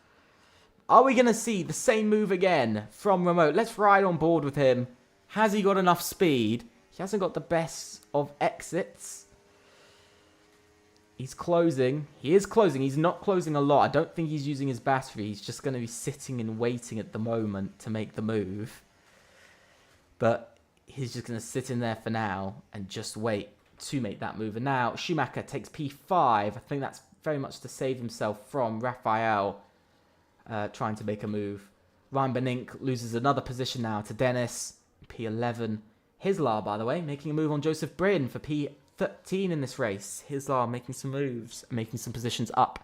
Are we going to see the same move again from Remote? Let's ride on board with him. Has he got enough speed? He hasn't got the best of exits. He's closing. He is closing. He's not closing a lot. I don't think he's using his battery. He's just going to be sitting and waiting at the moment to make the move. But he's just going to sit in there for now and just wait to make that move. And now Schumacher takes P5. I think that's very much to save himself from Raphael trying to make a move. Ryan Benink loses another position now to Dennis. P11. Hislar, by the way, making a move on Joseph Bryn for P13 in this race. Hislar making some moves, making some positions up.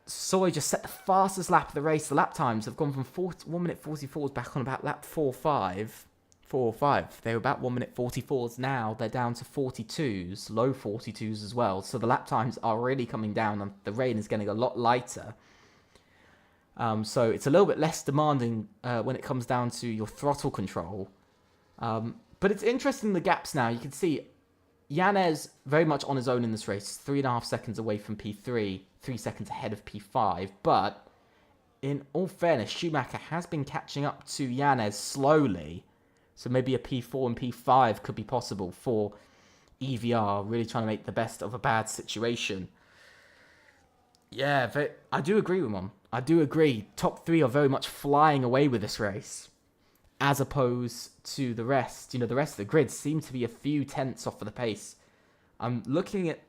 Soy just set the fastest lap of the race. The lap times have gone from 1 minute 44s back on about lap 4.5. 4.5. They were about 1 minute 44s now. They're down to 42s, low 42s as well. So the lap times are really coming down, and the rain is getting a lot lighter. So it's a little bit less demanding when it comes down to your throttle control. But it's interesting, the gaps now. You can see Yanez very much on his own in this race, 3.5 seconds away from P3, 3 seconds ahead of P5. But in all fairness, Schumacher has been catching up to Yanez slowly. So maybe a P4 and P5 could be possible for EVR, really trying to make the best of a bad situation. Yeah, I do agree with him. I do agree. Top 3 are very much flying away with this race, as opposed to the rest. The rest of the grid seem to be a few tenths off of the pace. I'm looking at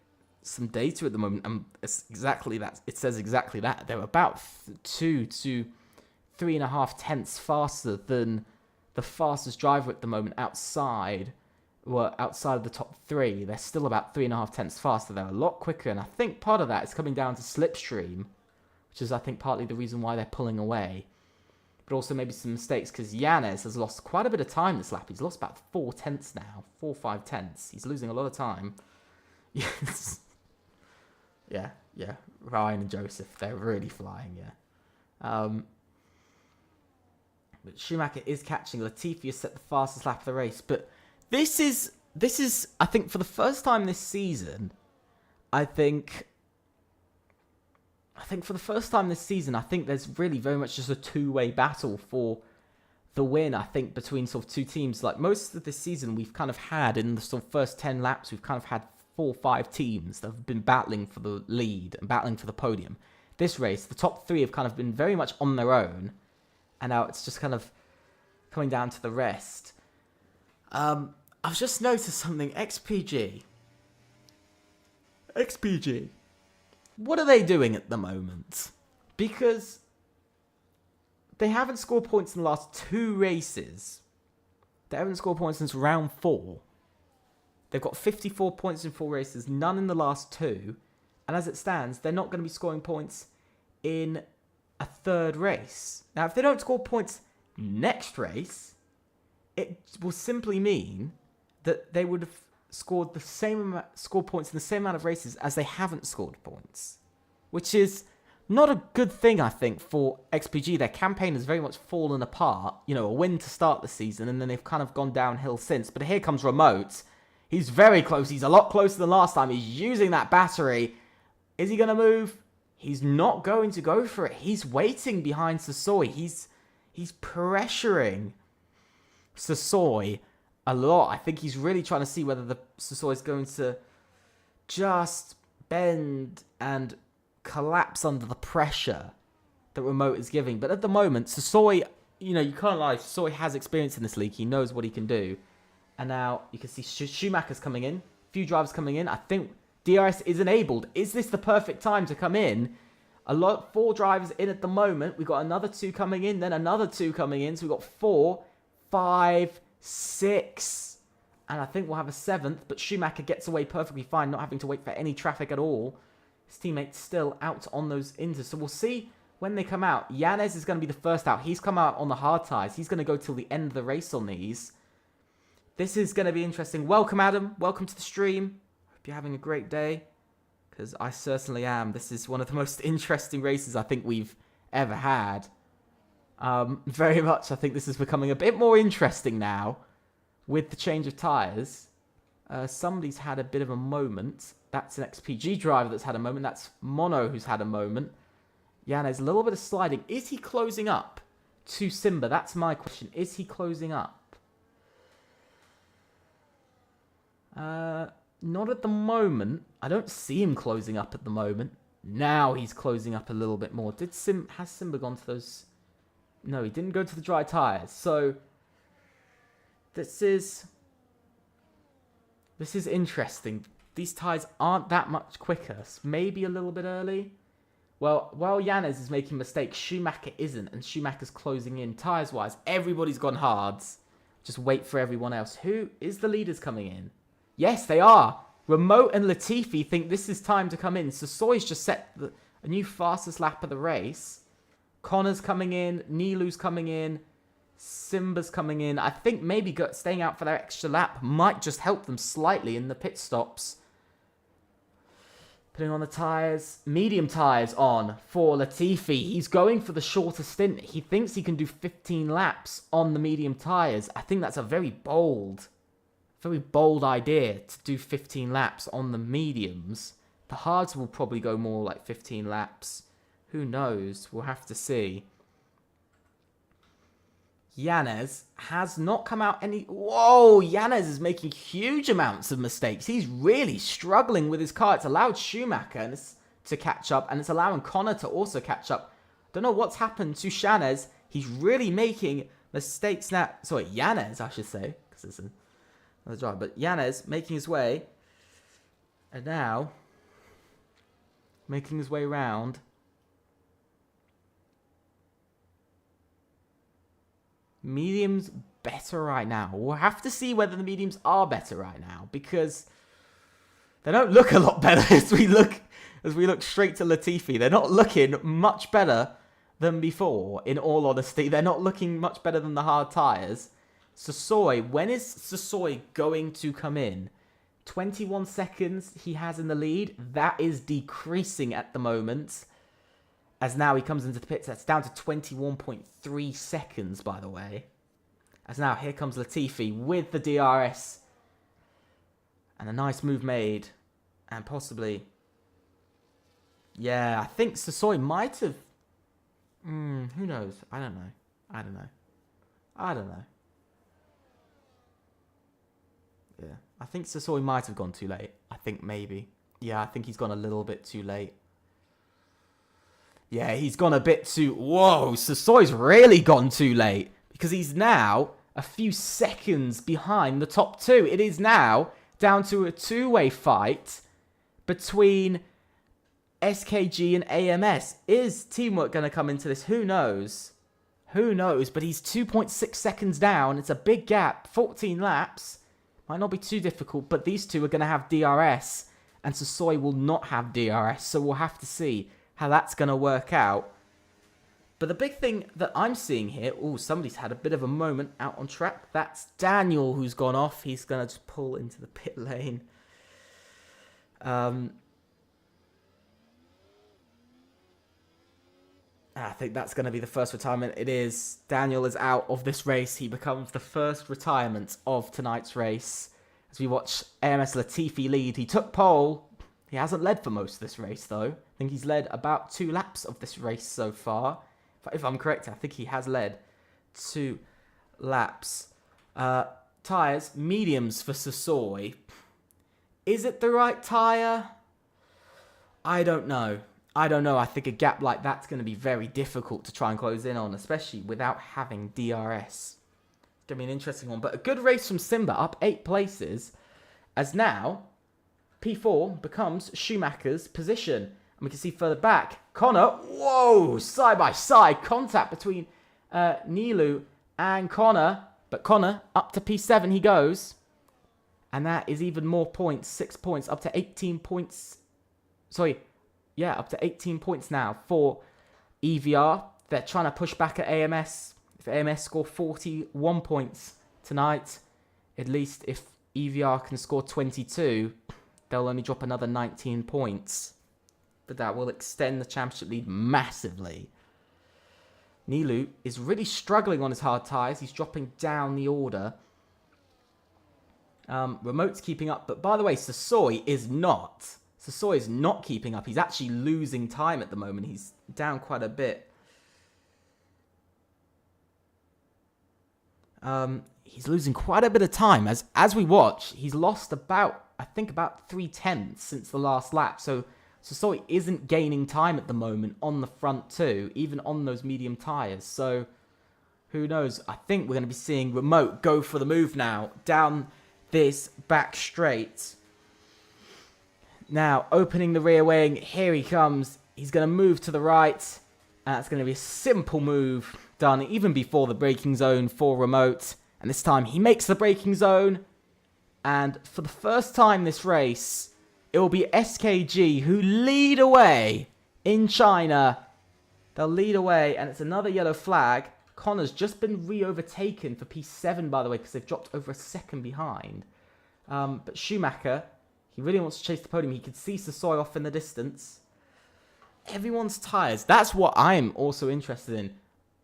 some data at the moment, and it's exactly that. It says exactly that. They're about 2 to 3.5 tenths faster than the fastest driver at the moment outside of the top 3. They're still about 3.5 tenths faster. They're a lot quicker, and I think part of that is coming down to slipstream, which is, I think, partly the reason why they're pulling away. But also maybe some mistakes, because Yanez has lost quite a bit of time this lap. He's lost about 4 tenths now, 4 or 5 tenths. He's losing a lot of time. Yes. Yeah. Ryan and Joseph, they're really flying, yeah. But Schumacher is catching. Latifi has set the fastest lap of the race, but This is, I think, for the first time this season, I think for the first time this season, I think there's really very much just a two-way battle for the win, I think, between sort of two teams. Like, most of this season, we've kind of had, in the sort of first 10 laps, we've kind of had 4 or 5 teams that have been battling for the lead and battling for the podium. This race, the top 3 have kind of been very much on their own, and now it's just kind of coming down to the rest. I've just noticed something. XPG. What are they doing at the moment? Because they haven't scored points in the last 2 races. They haven't scored points since round 4. They've got 54 points in 4 races, none in the last 2. And as it stands, they're not going to be scoring points in a 3rd race. Now, if they don't score points next race, it will simply mean that they would have scored points in the same amount of races as they haven't scored points, which is not a good thing, I think, for XPG. Their campaign has very much fallen apart. A win to start the season, and then they've kind of gone downhill since. But here comes Remote. He's very close. He's a lot closer than last time. He's using that battery. Is he going to move? He's not going to go for it. He's waiting behind Sasoi. He's pressuring Sasoi a lot. I think he's really trying to see whether the Sasoi is going to just bend and collapse under the pressure that Remote is giving. But at the moment, Sasoi, you can't lie, Sasoi has experience in this league. He knows what he can do. And now you can see Schumacher's coming in. A few drivers coming in. I think DRS is enabled. Is this the perfect time to come in? 4 drivers in at the moment. We've got another 2 coming in, then another 2 coming in. So we've got 4, 5, 6, and I think we'll have a 7th, but Schumacher gets away perfectly fine, not having to wait for any traffic at all. His teammates still out on those inters, so we'll see when they come out. Yanez is going to be the first out. He's come out on the hard tyres. He's going to go till the end of the race on these. This is going to be interesting. Welcome, Adam. Welcome to the stream. Hope you're having a great day, because I certainly am. This is one of the most interesting races I think we've ever had. Very much, I think this is becoming a bit more interesting now with the change of tyres. Somebody's had a bit of a moment. That's an XPG driver that's had a moment. That's Mono who's had a moment. Yanez, a little bit of sliding. Is he closing up to Simba? That's my question. Is he closing up? Not at the moment. I don't see him closing up at the moment. Now he's closing up a little bit more. Has Simba gone to those... No, he didn't go to the dry tyres. So this is interesting. These tyres aren't that much quicker. Maybe a little bit early. Well, while Yanez is making mistakes, Schumacher isn't, and Schumacher's closing in tyres-wise. Everybody's gone hards. Just wait for everyone else. Who is the leaders coming in? Yes, they are. Remote and Latifi think this is time to come in. Sasoi's just set a new fastest lap of the race. Connor's coming in, Nilu's coming in, Simba's coming in. I think maybe staying out for their extra lap might just help them slightly in the pit stops. Putting on the tyres, medium tyres on for Latifi. He's going for the shorter stint. He thinks he can do 15 laps on the medium tyres. I think that's a very bold very bold idea to do 15 laps on the mediums. The hards will probably go more like 15 laps. Who knows? We'll have to see. Yanez has not come out any... Whoa! Yanez is making huge amounts of mistakes. He's really struggling with his car. It's allowed Schumacher to catch up, and it's allowing Connor to also catch up. Don't know what's happened to Yanez. He's really making mistakes now. Sorry, Yanez, I should say, because it's another driver. But Yanez making his way, and now making his way around. Mediums better right now. We'll have to see whether the mediums are better right now, because they don't look a lot better as we look straight to Latifi. They're not looking much better than before, in all honesty. They're not looking much better than the hard tyres. Sasoi, when is Sasoi going to come in? 21 seconds he has in the lead. That is decreasing at the moment, as now he comes into the pits. That's down to 21.3 seconds, by the way. As now, here comes Latifi with the DRS. And a nice move made. And possibly... Yeah, I think Sasoi might have... who knows? I don't know. Yeah, I think Sasoi might have gone too late. I think maybe. Yeah, I think he's gone a little bit too late. Yeah, he's gone a bit too... Whoa, Sasoi's really gone too late. Because he's now a few seconds behind the top two. It is now down to a two-way fight between SKG and AMS. Is Teamwork going to come into this? Who knows? Who knows? But he's 2.6 seconds down. It's a big gap. 14 laps. Might not be too difficult, but these two are going to have DRS. And Sasoi will not have DRS. So we'll have to see how that's going to work out. But the big thing that I'm seeing here... Oh, somebody's had a bit of a moment out on track. That's Daniel who's gone off. He's going to just pull into the pit lane. I think that's going to be the first retirement. It is. Daniel is out of this race. He becomes the first retirement of tonight's race. As we watch AMS Latifi lead. He took pole. He hasn't led for most of this race, though. I think he's led about 2 laps of this race so far. If I'm correct, I think he has led 2 laps. Tyres, mediums for Sasoi. Is it the right tyre? I don't know. I think a gap like that's going to be very difficult to try and close in on, especially without having DRS. It's going to be an interesting one. But a good race from Simba, up 8 places, as now P4 becomes Schumacher's position. And we can see further back, Connor, whoa, side-by-side contact between Nilu and Connor. But Connor, up to P7 he goes. And that is even more points, 6 points, up to 18 points. Sorry, yeah, up to 18 points now for EVR. They're trying to push back at AMS. If AMS score 41 points tonight, at least if EVR can score 22, they'll only drop another 19 points. But that will extend the championship lead massively. Nilu is really struggling on his hard tyres. He's dropping down the order. Remote's keeping up. But by the way, Sasoi is not. Sasoi is not keeping up. He's actually losing time at the moment. He's down quite a bit. He's losing quite a bit of time. As we watch, he's lost about 3/10 since the last lap. So Sasoi isn't gaining time at the moment on the front two, even on those medium tyres. So who knows? I think we're going to be seeing Remote go for the move now down this back straight. Now, opening the rear wing. Here he comes. He's going to move to the right. And that's going to be a simple move done even before the braking zone for Remote. And this time he makes the braking zone. And for the first time this race, it will be SKG who lead away in China. They'll lead away, and it's another yellow flag. Connor's just been re-overtaken for P7, by the way, because they've dropped over a second behind. But Schumacher, he really wants to chase the podium. He can see Sasoi off in the distance. Everyone's tyres. That's what I'm also interested in.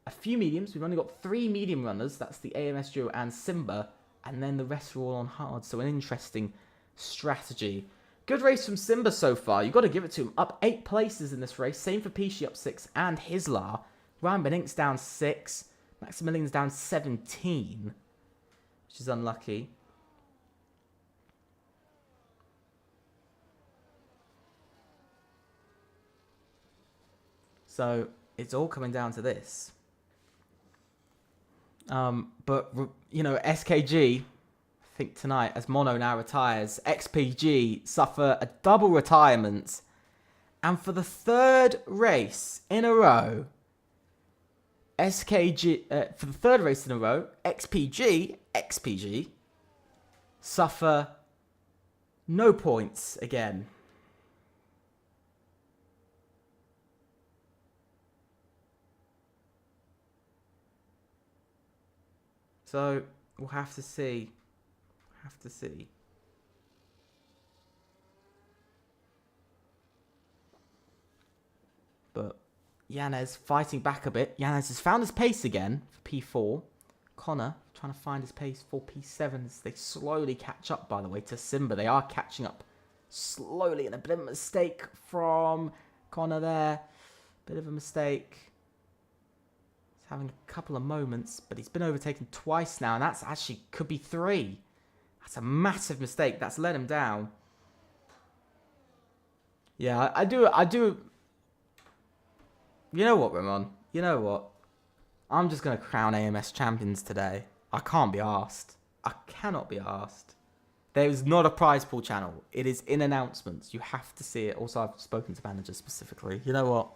A few mediums. We've only got 3 medium runners. That's the AMS duo and Simba. and then the rest are all on hard. So an interesting strategy. Good race from Simba so far. You've got to give it to him. Up 8 places in this race. Same for Pishi, up 6, and Hislar. Ryan Benink's down 6. Maximilian's down 17, which is unlucky. So it's all coming down to this. But, you know, SKG, I think tonight, as Mono now retires, XPG suffer a double retirement. And for the 3rd race in a row, XPG suffer no points again. So we'll have to see. But Yanez fighting back a bit. Yanez has found his pace again for P4. Connor trying to find his pace for P7 as they slowly catch up, by the way, to Simba. They are catching up slowly, and a bit of a mistake from Connor there. Bit of a mistake. He's having a couple of moments, but he's been overtaken twice now, and that's actually could be 3. That's a massive mistake. That's let him down. Yeah, I do. You know what, Ramon? You know what? I'm just going to crown AMS champions today. I can't be arsed. I cannot be arsed. There is not a prize pool channel. It is in announcements. You have to see it. Also, I've spoken to managers specifically. You know what?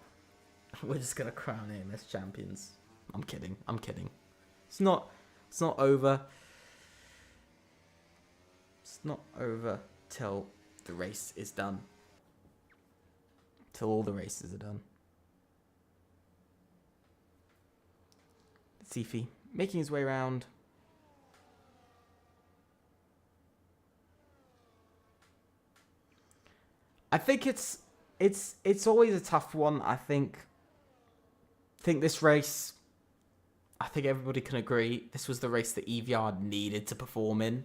We're just going to crown AMS champions. I'm kidding. It's not over. It's not over till the race is done. Till all the races are done. Sifi making his way around. I think it's always a tough one. I think this race, I think everybody can agree, this was the race that EVR needed to perform in.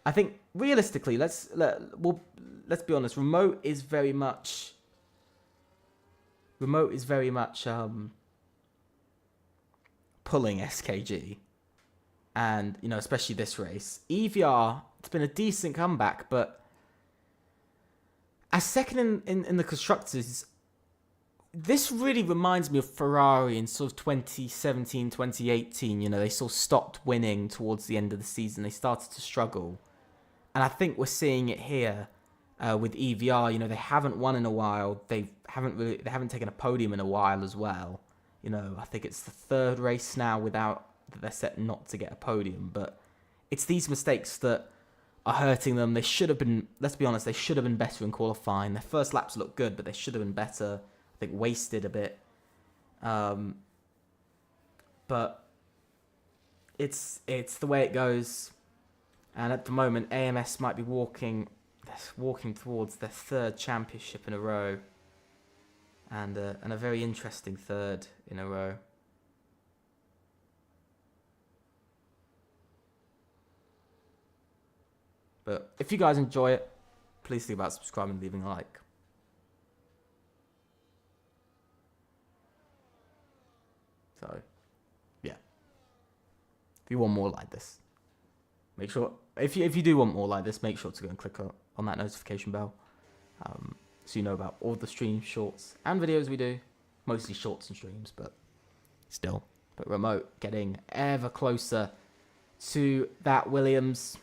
I think realistically, let's be honest. Remote is very much pulling SKG, and you know, especially this race. EVR, it's been a decent comeback, but as second in the constructors, this really reminds me of Ferrari in sort of 2017, 2018. You know, they sort of stopped winning towards the end of the season. They started to struggle, and I think we're seeing it here with EVR. You know, they haven't won in a while. They haven't taken a podium in a while as well. You know, I think it's the 3rd race now without that they're set not to get a podium. But it's these mistakes that are hurting them. They should have been, let's be honest, they should have been better in qualifying. Their first laps looked good, but they should have been better. I think wasted a bit. But it's the way it goes. And at the moment, AMS might be walking towards their 3rd championship in a row. And a very interesting 3rd in a row. But if you guys enjoy it, please think about subscribing and leaving a like. So, yeah. If you want more like this, make sure, if you do want more like this, make sure to go and click on that notification bell. So you know about all the streams, shorts, and videos we do. Mostly shorts and streams, but still. But Remote getting ever closer to that Williams.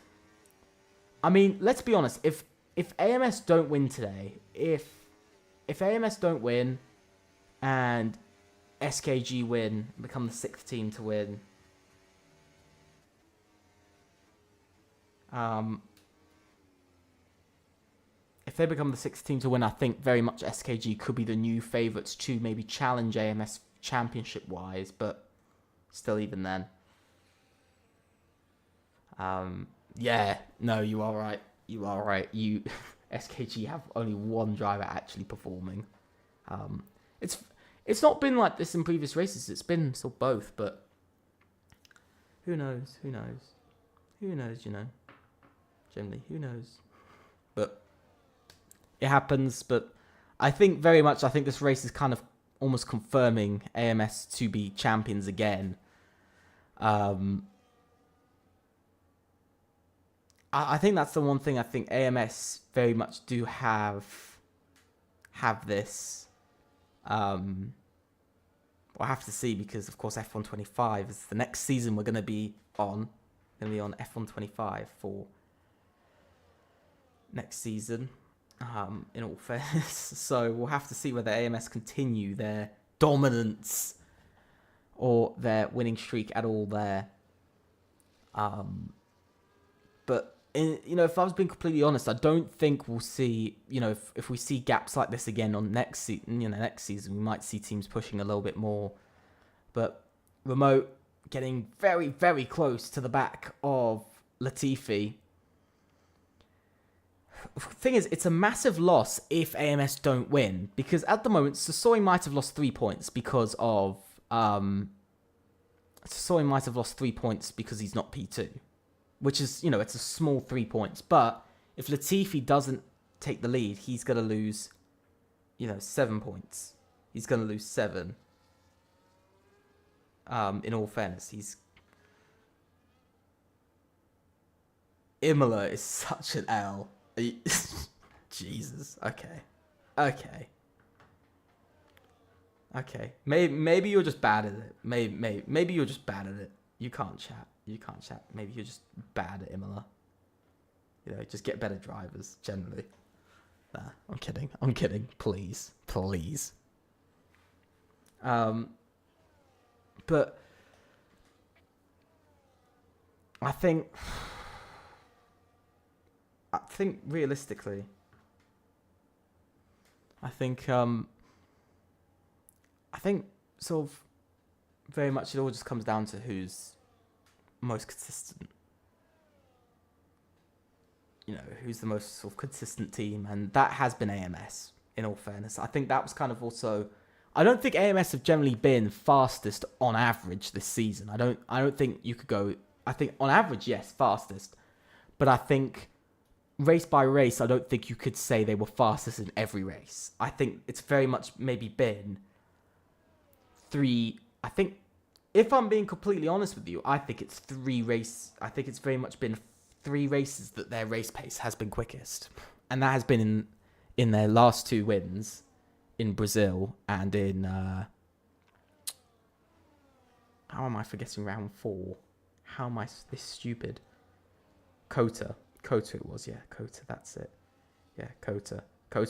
I mean, let's be honest. If AMS don't win today, if AMS don't win, and SKG win, become the 6th team to win. If they become the 6th team to win, I think very much SKG could be the new favourites to maybe challenge AMS championship-wise, but still even then. Yeah, no, you are right. SKG have only one driver actually performing. It's not been like this in previous races. It's been still both, but who knows? Who knows, you know? Generally, who knows? But it happens. But I think this race is kind of almost confirming AMS to be champions again. I think that's the one thing I think AMS very much do have this. We'll have to see, because of course F1 25 is the next season we're going to be on. Going to be on F1 25 for next season. In all fairness, so we'll have to see whether AMS continue their dominance or their winning streak at all there. But if I was being completely honest, I don't think we'll see, if we see gaps like this again on next season, we might see teams pushing a little bit more. But Remote getting very, very close to the back of Latifi. Thing is, it's a massive loss if AMS don't win, because at the moment, Sasori might have lost 3 points because of he's not P2. Which is, it's a small 3 points. But if Latifi doesn't take the lead, he's going to lose, 7 points. He's going to lose 7. In all fairness, Imola is such an L. Jesus. Okay. Maybe you're just bad at it. Maybe you're just bad at it. You can't chat. Maybe you're just bad at Imola. Just get better drivers, generally. Nah, I'm kidding. Please. But I think realistically, I think sort of very much it all just comes down to who's most consistent. Who's the most sort of consistent team, and that has been AMS, in all fairness. I think that was kind of also, I don't think AMS have generally been fastest on average this season. I don't think you could go, I think on average, yes, fastest. But I think race by race, I don't think you could say they were fastest in every race. I think it's very much maybe been I think, if I'm being completely honest with you, I think it's very much been 3 races that their race pace has been quickest. And that has been in their last 2 wins in Brazil and in... how am I forgetting round 4? How am I this stupid? Kota it was, yeah. Kota, that's it. Yeah, Kota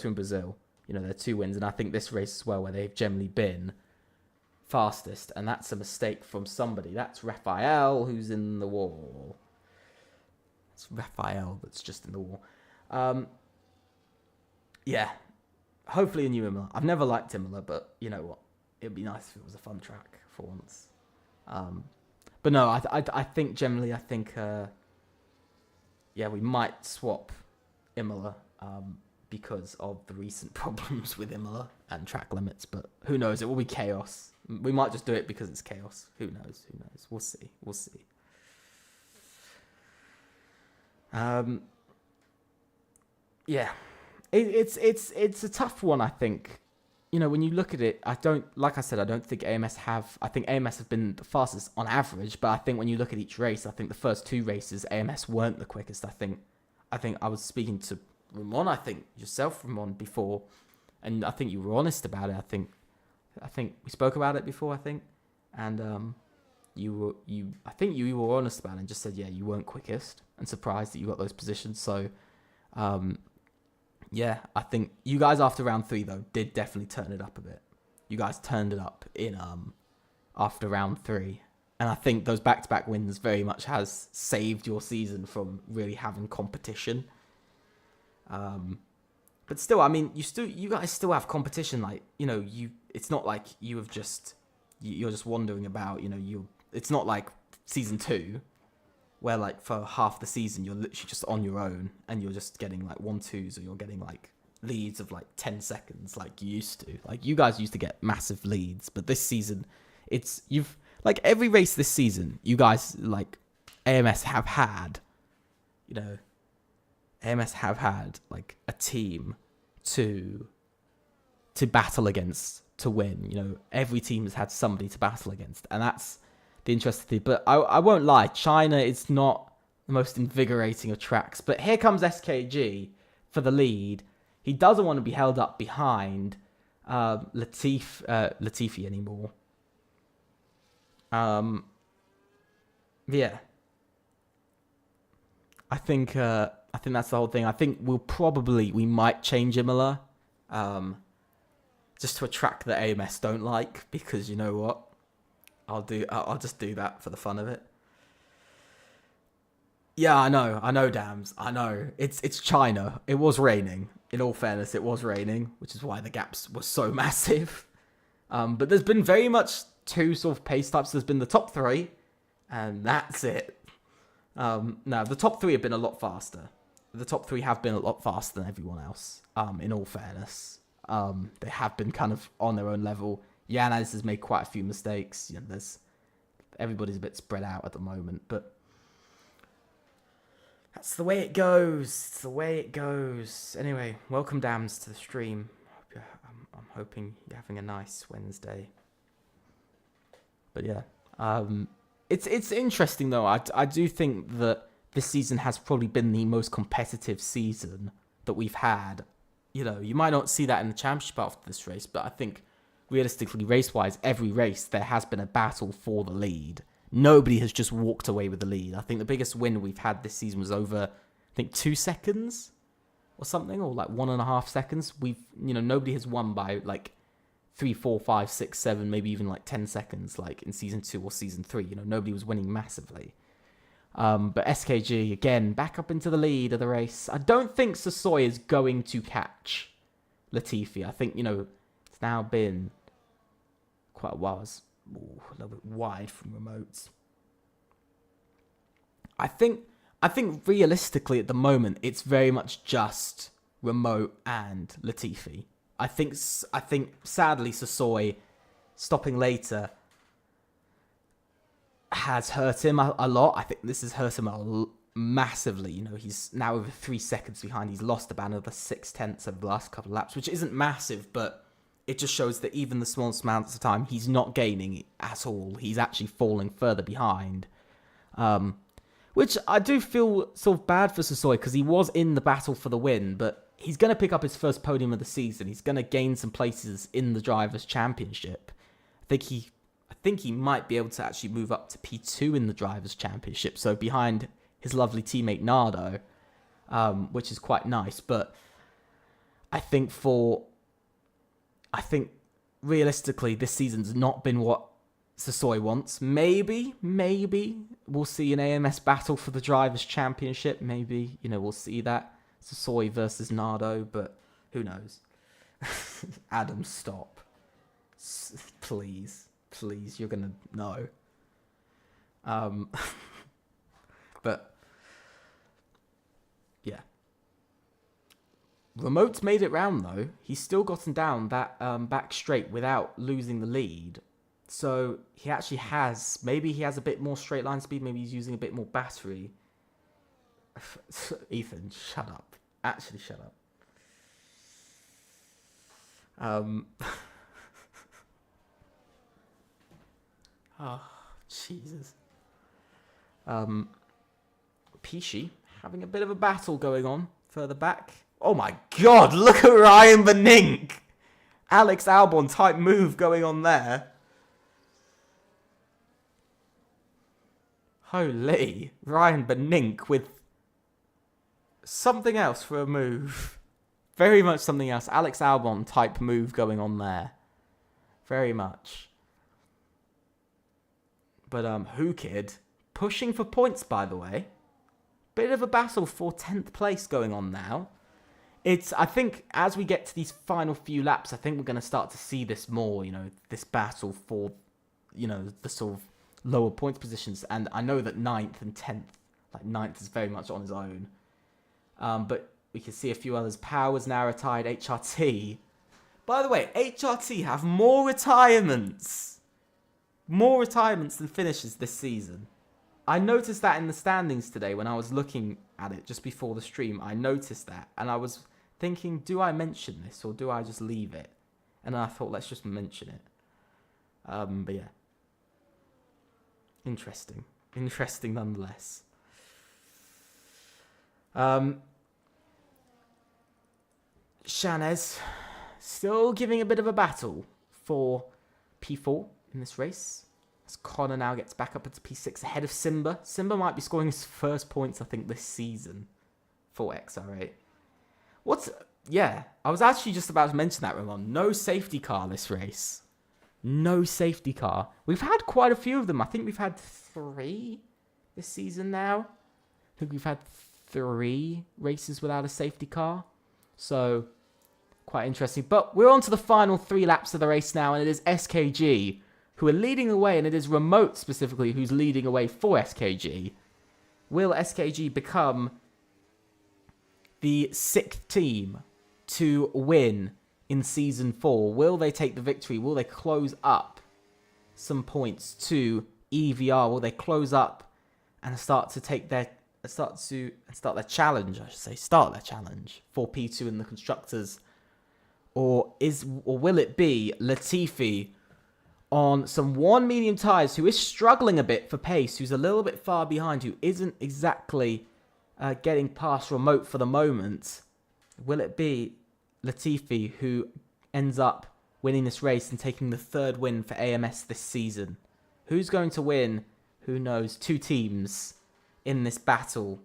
in Brazil. They're 2 wins. And I think this race as well, where they've generally been fastest. And that's a mistake from somebody. That's Raphael, who's in the wall. It's Raphael that's just in the wall. Yeah. Hopefully a new Imola. I've never liked Imola, but you know what? It'd be nice if it was a fun track for once. But no, I think generally, we might swap Imola because of the recent problems with Imola and track limits. But who knows? It will be chaos. We might just do it because it's chaos. Who knows? We'll see. Yeah, it's a tough one. I think, when you look at it, I don't think AMS have. I think AMS have been the fastest on average, but I think when you look at each race, I think the first 2 races AMS weren't the quickest. I think I was speaking to Ramon. I think yourself, Ramon, before, and I think you were honest about it. I think we spoke about it before. I think, and you were honest about it and just said, yeah, you weren't quickest, and surprised that you got those positions. So, yeah, I think you guys after round 3 though did definitely turn it up a bit. You guys turned it up in after round 3, and I think those back-to-back wins very much has saved your season from really having competition. But still, I mean, you guys still have competition. Like, it's not like you're just wandering about. It's not like season 2, where like for half the season you're literally just on your own and you're just getting like 1-2s, or you're getting like leads of like 10 seconds like you used to. Like, you guys used to get massive leads, but this season you've like every race this season, you guys like AMS have had, AMS have had like a team to battle against to win. Every team has had somebody to battle against, and that's the interesting thing. But I won't lie, China is not the most invigorating of tracks. But here comes SKG for the lead. He doesn't want to be held up behind Latifi anymore. Yeah. I think that's the whole thing. I think we might change Imola, just to a track that AMS don't like, because you know what? I'll just do that for the fun of it. Yeah, I know, Dams. I know. It's China. It was raining. In all fairness, it was raining, which is why the gaps were so massive. But there's been very much two sort of pace types. There's been the top three, and that's it. No, the top three have been a lot faster. The top three have been a lot faster than everyone else, in all fairness. They have been kind of on their own level. Yanez has made quite a few mistakes. Everybody's a bit spread out at the moment, but that's the way it goes. It's the way it goes. Anyway, welcome, Dams, to the stream. I'm hoping you're having a nice Wednesday. But yeah, it's interesting though. I do think that this season has probably been the most competitive season that we've had. You might not see that in the championship after this race, but I think realistically, race-wise, every race there has been a battle for the lead. Nobody has just walked away with the lead. I think the biggest win we've had this season was over, 2 seconds or something, or 1.5 seconds. Nobody has won by 3, 4, 5, 6, 7, maybe even 10 seconds, in season 2 or season 3. Nobody was winning massively. But SKG, again, back up into the lead of the race. I don't think Sassoy is going to catch Latifi. I think, it's now been quite a while. It's a little bit wide from remotes. I think realistically at the moment, it's very much just remote and Latifi. I think sadly Sassoy stopping later has hurt him a lot. I think this has hurt him massively. He's now over 3 seconds behind. He's lost about another 0.6 over the last couple of laps, which isn't massive, but it just shows that even the smallest amounts of time, he's not gaining at all. He's actually falling further behind. Which I do feel sort of bad for Sassoy, because he was in the battle for the win, but he's going to pick up his first podium of the season. He's going to gain some places in the Drivers' Championship. I think he might be able to actually move up to P2 in the Drivers' Championship, so behind his lovely teammate Nardo, which is quite nice. But I think realistically, this season's not been what Sassoy wants. Maybe we'll see an AMS battle for the Drivers' Championship. Maybe, we'll see that. Sassoy versus Nardo, but who knows? Adam, stop. Please, you're going to know. But, yeah. Remote's made it round, though. He's still gotten down that back straight without losing the lead. So he actually has... Maybe he has a bit more straight line speed. Maybe he's using a bit more battery. Ethan, shut up. Actually, shut up. Oh, Jesus. Pishi having a bit of a battle going on further back. Oh my God, look at Ryan Benink. Alex Albon type move going on there. Holy, Ryan Benink with something else for a move. Very much something else. Alex Albon type move going on there. Very much. But Who Kid pushing for points, by the way. Bit of a battle for 10th place going on now. I think as we get to these final few laps, I think we're going to start to see this more, this battle for, the sort of lower points positions. And I know that 9th and 10th, 9th is very much on his own. But we can see a few others. Powers now retired. HRT. By the way, HRT have more retirements than finishes this season. I noticed that in the standings today when I was looking at it just before the stream. I noticed that, and I was thinking, do I mention this or do I just leave it? And I thought, let's just mention it. But yeah. Interesting nonetheless. Shanez still giving a bit of a battle for P4 in this race. As Connor now gets back up into P6 ahead of Simba. Simba might be scoring his first points, I think, this season for XR8. Yeah, I was actually just about to mention that, Ramon. No safety car this race. No safety car. We've had quite a few of them. I think we've had 3 this season now. I think we've had 3 races without a safety car. So, quite interesting. But we're on to the final 3 laps of the race now, and it is SKG who are leading the way, and it is Remote specifically who's leading away for SKG. Will SKG become the 6th team to win in Season 4? Will they take the victory? Will they close up some points to EVR? Will they close up and start their challenge, I should say, start their challenge for P2 in the Constructors? Or will it be Latifi on some 1 medium tyres, who is struggling a bit for pace, who's a little bit far behind, who isn't exactly getting past Remote for the moment? Will it be Latifi who ends up winning this race and taking the 3rd win for AMS this season? Who's going to win? Who knows? 2 teams in this battle.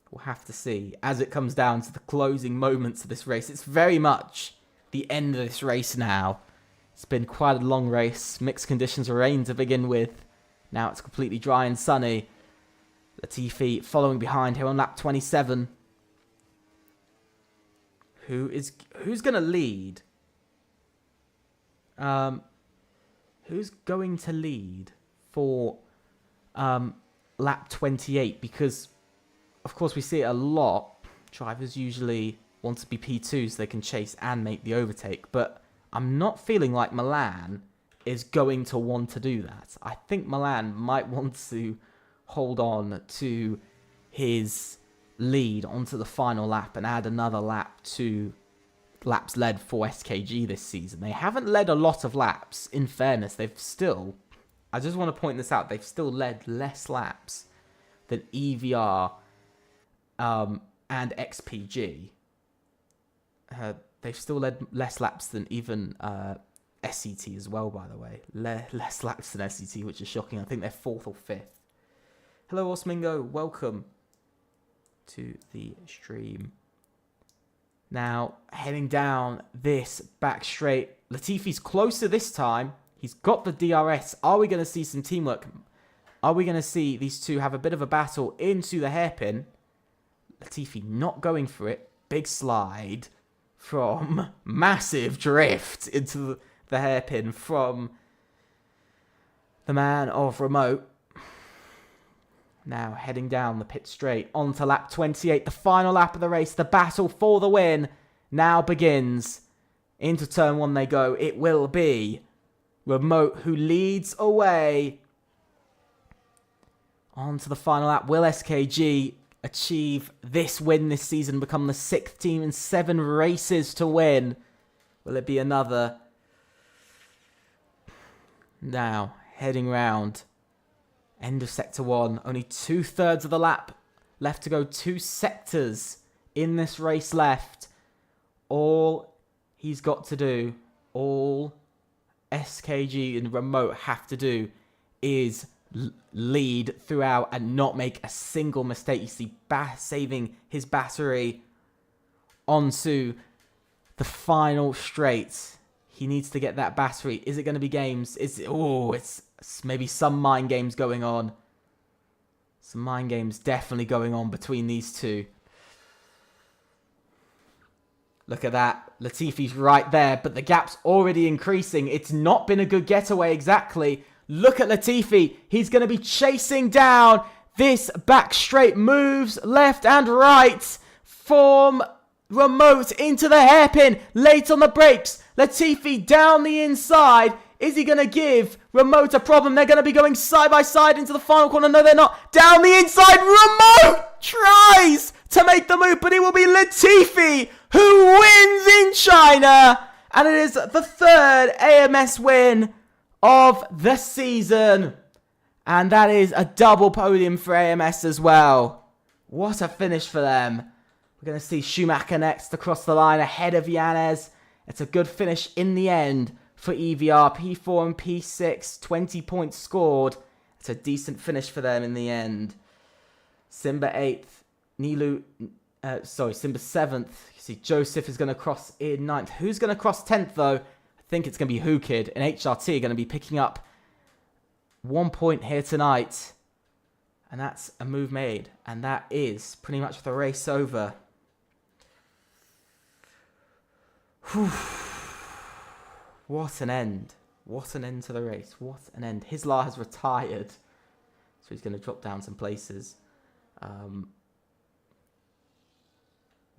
We'll have to see as it comes down to the closing moments of this race. It's very much the end of this race now. It's been quite a long race. Mixed conditions of rain to begin with. Now it's completely dry and sunny. Latifi following behind here on lap 27. Who's going to lead? Who's going to lead for lap 28? Because, of course, we see it a lot. Drivers usually want to be P2 so they can chase and make the overtake. But I'm not feeling like Milan is going to want to do that. I think Milan might want to hold on to his lead onto the final lap and add another lap to laps led for SKG this season. They haven't led a lot of laps, in fairness. I just want to point this out, they've still led less laps than EVR and XPG. They've still led less laps than even SET as well, by the way. Less laps than SET, which is shocking. I think they're 4th or 5th. Hello, Osmingo. Welcome to the stream. Now, heading down this back straight. Latifi's closer this time. He's got the DRS. Are we going to see some teamwork? Are we going to see these two have a bit of a battle into the hairpin? Latifi not going for it. Big slide from massive drift into the hairpin from the man of Remote. Now heading down the pit straight onto lap 28, the final lap of the race. The battle for the win now begins. Into turn 1 they go. It will be Remote who leads away. On to the final lap. Will SKG achieve this win this season, become the 6th team in 7 races to win? Will it be another? Now, heading round. End of sector 1. Only 2/3 of the lap left to go. 2 sectors in this race left. All he's got to do, all SKG and Remote have to do is lead throughout and not make a single mistake. You see saving his battery onto the final straight. He needs to get that battery. Is it going to be games? It's maybe some mind games going on. Some mind games definitely going on between these two. Look at that. Latifi's right there, but the gap's already increasing. It's not been a good getaway exactly. Look at Latifi. He's going to be chasing down this back straight. Moves left and right from Remote into the hairpin. Late on the brakes. Latifi down the inside Is he going to give Remote a problem? They're going to be going side by side into the final corner. No, they're not. Down the inside. Remote tries to make the move, but it will be Latifi who wins in China. And it is the third AMS win of the season. And that is a double podium for AMS as well. What a finish for them. We're going to see Schumacher next across the line ahead of Yanez. It's a good finish in the end for EVR. P4 and P6, 20 points scored. It's a decent finish for them in the end. Simba 8th. Simba 7th. You see Joseph is going to cross in 9th. Who's going to cross 10th though? I think it's going to be Who Kid and HRT are going to be picking up 1 point here tonight. And that's a move made. And that is pretty much the race over. Whew. What an end. What an end to the race. What an end. Hislar has retired. So he's going to drop down some places.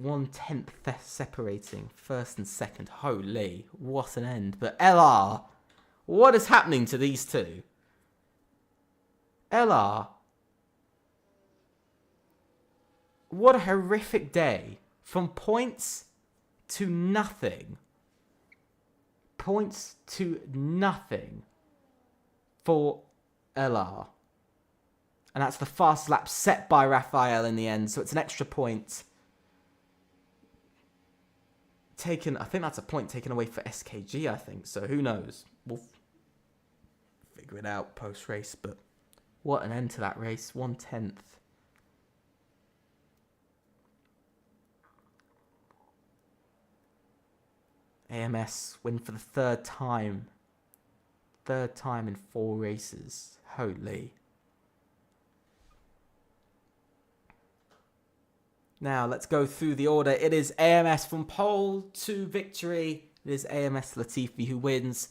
1/10 separating first and second. Holy, what an end. But LR, what is happening to these two? LR, what a horrific day. From points to nothing. Points to nothing for LR. And that's the fast lap set by Raphael in the end. So it's an extra point. Taken, I think that's a point taken away for SKG, I think. So who knows? We'll figure it out post-race. But what an end to that race. 1/10. AMS win for the third time. Third time in 4 races. Holy. Now, let's go through the order. It is AMS from pole to victory. It is AMS Latifi who wins.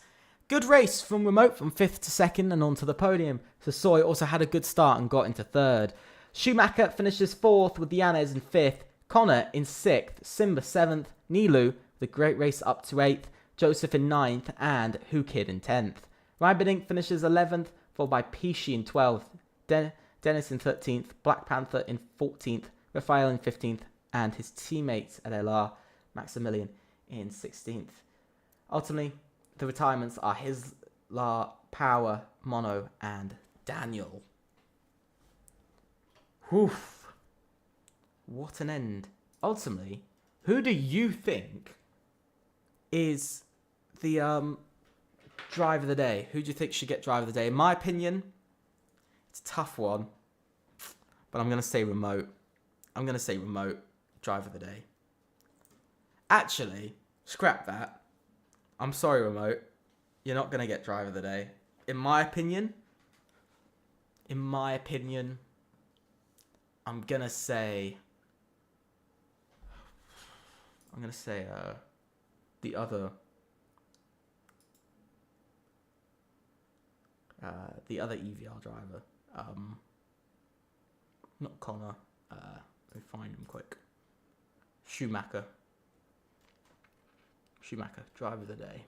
Good race from Remote from 5th to 2nd and onto the podium. Sassoy also had a good start and got into 3rd. Schumacher finishes 4th with Yanez in 5th. Connor in 6th. Simba 7th. Nilu, the great race up to 8th. Joseph in 9th. And Who Kid in 10th. Rybidink finishes 11th, followed by Pishi in 12th. Dennis in 13th. Black Panther in 14th. Raphael in 15th, and his teammates at LR, Maximilian, in 16th. Ultimately, the retirements are Hislar, Power, Mono, and Daniel. Whew. What an end. Ultimately, who do you think is the driver of the day? Who do you think should get driver of the day? In my opinion, it's a tough one, but I'm going to say Remote. I'm going to say Remote, driver of the day. Actually, scrap that. I'm sorry, Remote. You're not going to get driver of the day. In my opinion, I'm going to say the other EVR driver. Not Connor. Let me find him quick. Schumacher, driver of the day.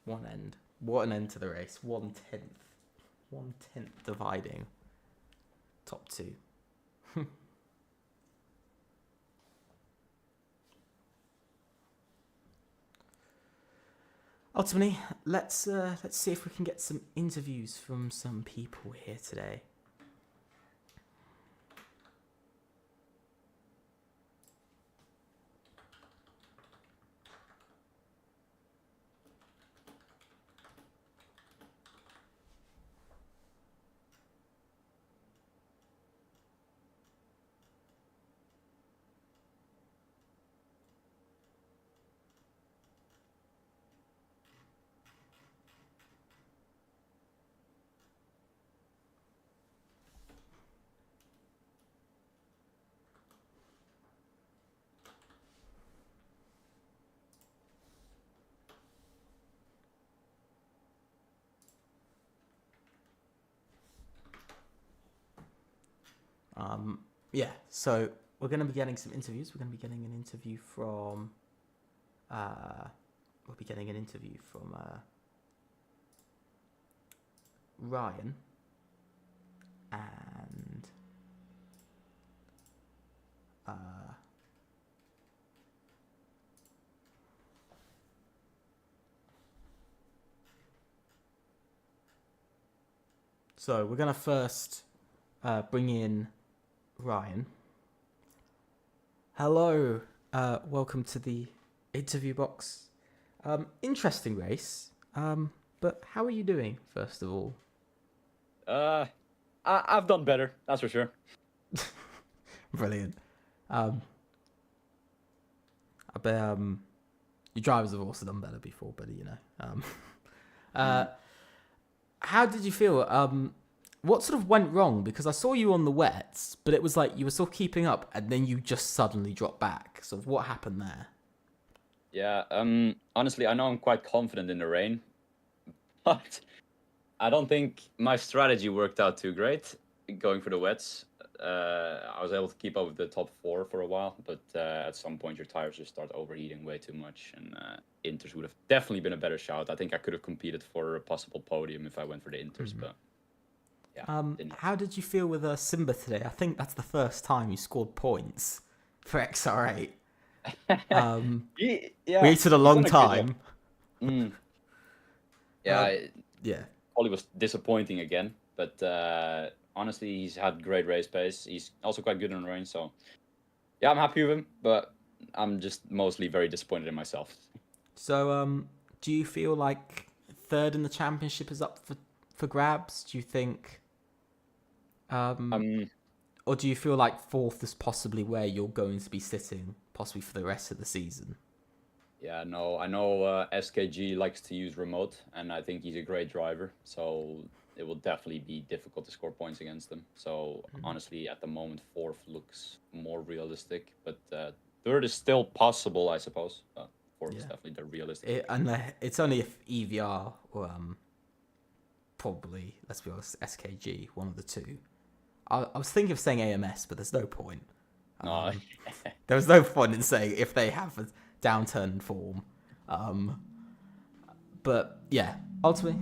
One end. What an end to the race. 1/10. 1/10 dividing. Top 2. Ultimately, let's see if we can get some interviews from some people here today. Yeah, so we're going to be getting some interviews. We're going to be getting an interview from we'll be getting an interview from Ryan and so we're gonna first bring in Ryan. Hello, welcome to the interview box. Interesting race. But how are you doing, first of all? I've done better, that's for sure. Brilliant. I bet your drivers have also done better before, but you know. How did you feel? What sort of went wrong? Because I saw you on the wets, but it was like you were still keeping up, and then you just suddenly dropped back. So what happened there? Yeah, honestly, I know I'm quite confident in the rain, but I don't think my strategy worked out too great going for the wets. I was able to keep up with the top 4 for a while, but at some point your tires just start overheating way too much, and inters would have definitely been a better shout. I think I could have competed for a possible podium if I went for the inters, but yeah. How did you feel with Simba today? I think that's the first time you scored points for XR8. Yeah, waited a long time. Yeah, yeah. Ollie was disappointing again, but honestly, he's had great race pace. He's also quite good in the rain, so yeah, I'm happy with him, but I'm just mostly very disappointed in myself. So, do you feel like third in the championship is up for grabs? Do you think, or do you feel like fourth is possibly where you're going to be sitting, possibly for the rest of the season? Yeah, no, I know SKG likes to use remote, and I think he's a great driver, so it will definitely be difficult to score points against them. So honestly, at the moment, fourth looks more realistic, but third is still possible, I suppose. Fourth is definitely the realistic. It's only if EVR or probably, let's be honest, SKG, one of the two. I was thinking of saying AMS, but there's no point. No. There was no point in saying if they have a downturn in form. But yeah, ultimately,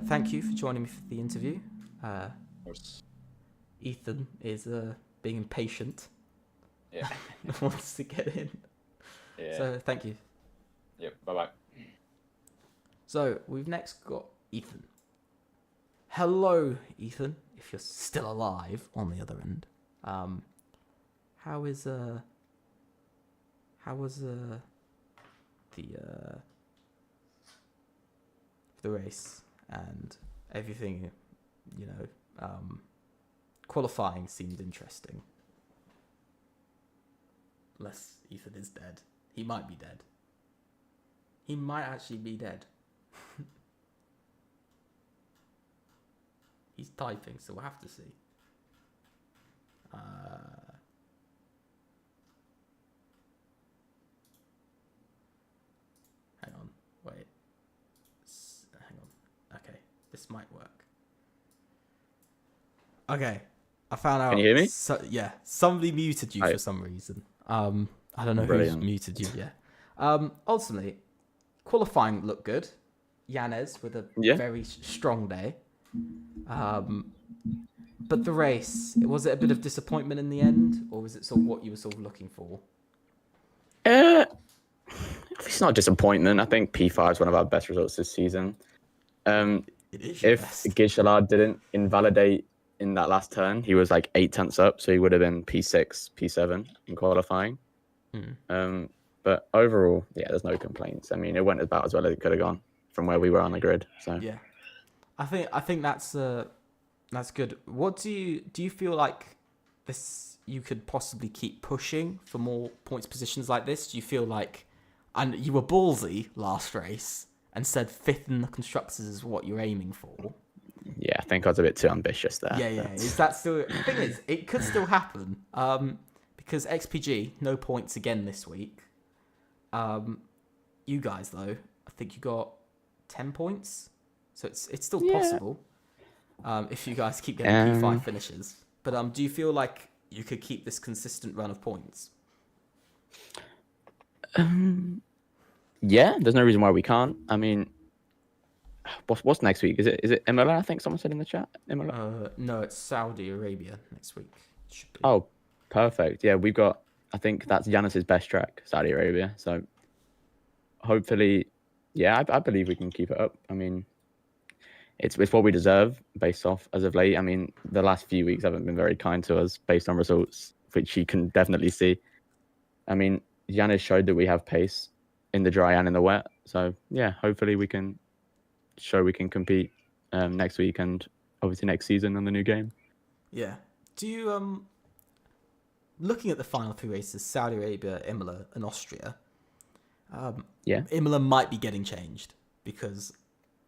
thank you for joining me for the interview. Of course. Ethan is being impatient. Yeah. Wants to get in. Yeah. So thank you. Yep. Bye-bye. So we've next got Ethan. Hello, Ethan, if you're still alive on the other end. How was the race and everything? You know, qualifying seemed interesting. Unless Ethan is dead. He might be dead. He might actually be dead. He's typing, so we'll have to see. Hang on, wait. Hang on. Okay, this might work. Okay, I found out. Can you hear me? Yeah, somebody muted you for some reason. I don't know who's muted you. Yeah. Ultimately, qualifying looked good. Yanez with a very strong day. But the race, was it a bit of disappointment in the end, or was it sort of what you were sort of looking for? It's not disappointment. I think P5 is one of our best results this season. If Gishelard didn't invalidate in that last turn, he was like 8 tenths up, so he would have been P6, P7 in qualifying. But overall, yeah, there's no complaints. I mean, it went about as well as it could have gone from where we were on the grid. So yeah, I think that's good. What do you feel like this? You could possibly keep pushing for more points positions like this. Do you feel like, and you were ballsy last race and said 5th in the constructors is what you're aiming for? Yeah, I think I was a bit too ambitious there. Yeah. Is that still? The thing is, it could still happen. Because XPG no points again this week. You guys though, I think you got 10 points, so it's still possible. If you guys keep getting P5 finishes, but do you feel like you could keep this consistent run of points? Yeah, there's no reason why we can't. I mean, what's next week? Is it Imola? I think someone said in the chat. Imola. No, it's Saudi Arabia next week. It should be. Oh, perfect. Yeah, we've got. I think that's Giannis's best track, Saudi Arabia. So hopefully, yeah, I believe we can keep it up. I mean, it's what we deserve based off as of late. I mean, the last few weeks haven't been very kind to us based on results, which you can definitely see. I mean, Giannis showed that we have pace in the dry and in the wet. So yeah, hopefully we can show we can compete next week and obviously next season on the new game. Yeah. Do you looking at the final 3 races, Saudi Arabia, Imola, and Austria? Yeah. Imola might be getting changed because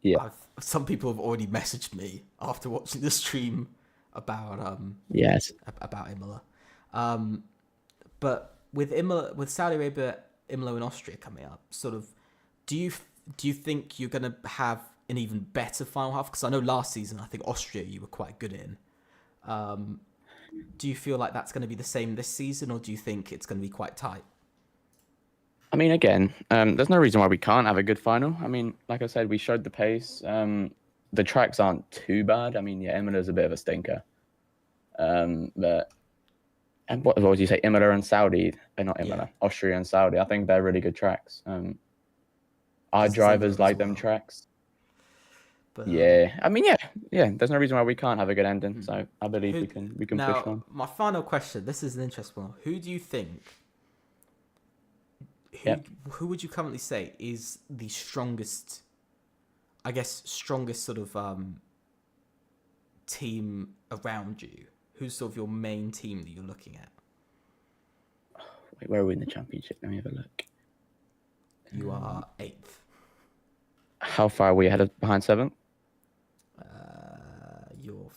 Yeah. some people have already messaged me after watching the stream about Yes. about Imola. But with Saudi Arabia, Imola, and Austria coming up, sort of, do you think you're going to have an even better final half? Because I know last season, I think Austria you were quite good in. Do you feel like that's going to be the same this season, or do you think it's going to be quite tight? I mean, again, there's no reason why we can't have a good final. I mean, like I said, we showed the pace. The tracks aren't too bad. I mean, yeah, Imola's a bit of a stinker. But and what would you say? Imola and Saudi? Not Imola. Yeah. Austria and Saudi. I think they're really good tracks. Our It's drivers similar as like them well. tracks. But, Yeah, I mean, yeah. There's no reason why we can't have a good ending. So I believe we can now, push on. my final question. This is an interesting one. Who do you think? Who would you currently say is the strongest? I guess strongest sort of team around you. Who's sort of your main team that you're looking at? Wait, where are we in the championship? Let me have a look. You are 8th. How far are we behind 7th? You're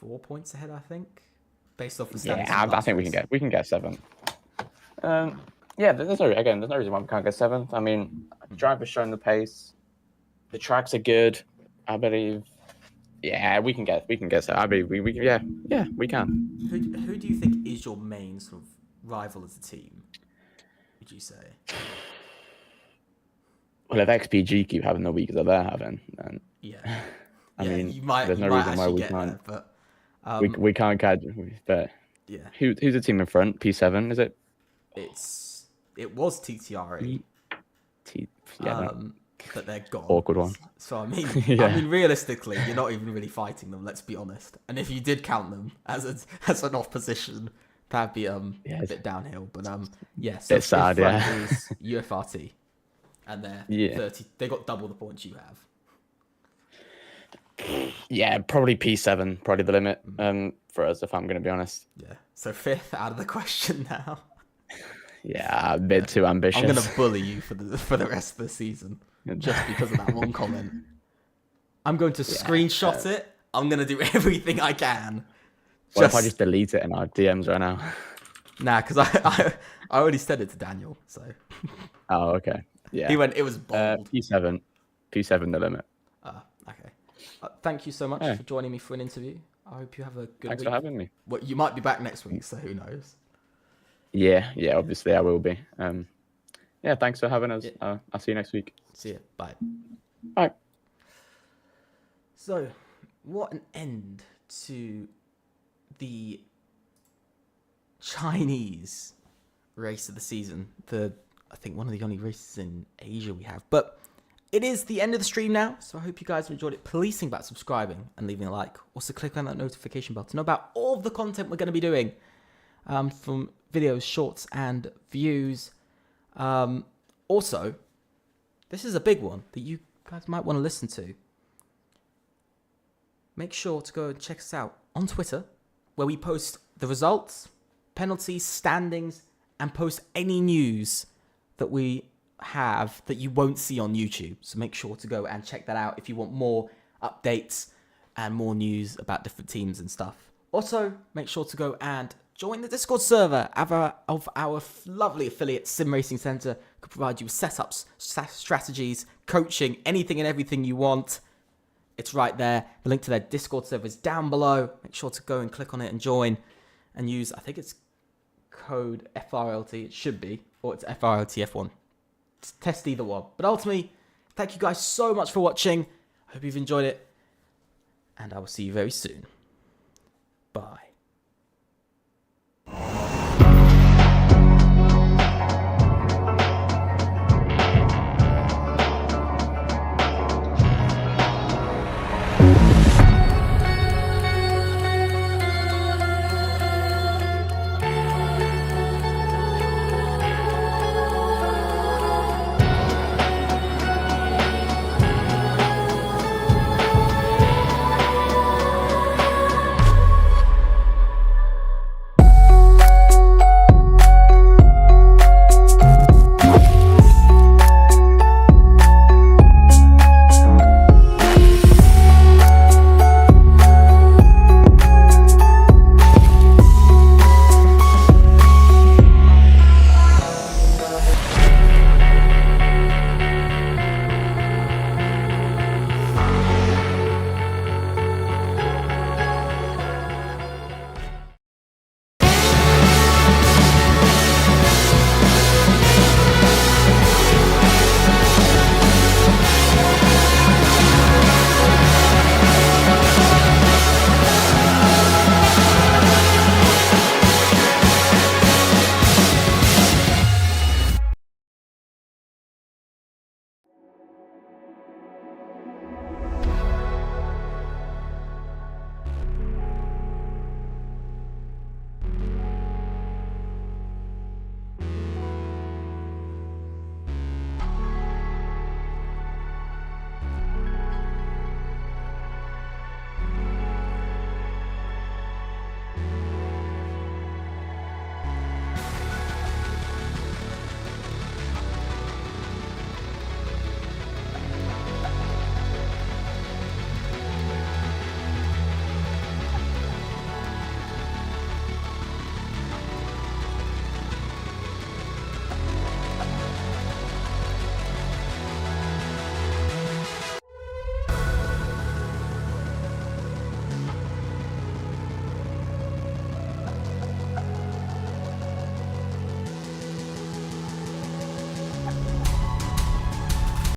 4 points ahead, I think, based off the stats. Yeah, I think we can get 7th. Yeah, there's no reason why we can't get 7th. I mean, the driver's showing the pace. The tracks are good. I believe. Yeah, we can get 7th. I believe we can. Who do you think is your main sort of rival as a team? Would you say? Well, if XPG keep having the weeks that they're having, then Yeah. I mean, you might, there's no reason why we can't. There, but We can't catch. But yeah, who's the team in front? P7 is it? it was TTRE. But they're gone. Awkward one. So I mean, Yeah. realistically, you're not even really fighting them. Let's be honest. And if you did count them as an off position, that'd be a bit downhill. But yeah, so It's sad, front yeah. is UFRT, and they're 30. They got double the points you have. Yeah, probably P7, probably the limit for us, if I'm going to be honest. Yeah. So 5th out of the question now. Yeah, a bit too ambitious. I'm gonna bully you for the rest of the season just because of that one comment. I'm going to screenshot it. I'm gonna do everything I can. What if I just delete it in our DMs right now? Nah, because I already said it to Daniel. So Oh, okay. Yeah. he went. It was bold. P7 the limit. Okay. Thank you so much for joining me for an interview. I hope you have a good Thanks week. for having me. Well, you might be back next week, so who knows? Yeah, obviously I will be. Yeah, thanks for having us. Yeah. I'll see you next week. See ya. Bye. Bye. So, what an end to the Chinese race of the season. I think one of the only races in Asia we have. But it is the end of the stream now, so I hope you guys enjoyed it. Please think about subscribing and leaving a like. Also, click on that notification bell to know about all of the content we're going to be doing, from videos, shorts, and views. Also, this is a big one that you guys might want to listen to. Make sure to go and check us out on Twitter, where we post the results, penalties, standings, and post any news that we have that you won't see on YouTube. So make sure to go and check that out if you want more updates and more news about different teams and stuff. Also, make sure to go and join the Discord server of our lovely affiliate, SimRacing Center. Could provide you with setups, strategies, coaching, anything and everything you want. It's right there. The link to their Discord server is down below. Make sure to go and click on it and join and use, I think it's code FRLT. It should be, or it's FRLT F1. test either one. But ultimately, thank you guys so much for watching. I hope you've enjoyed it. And I will see you very soon. Bye.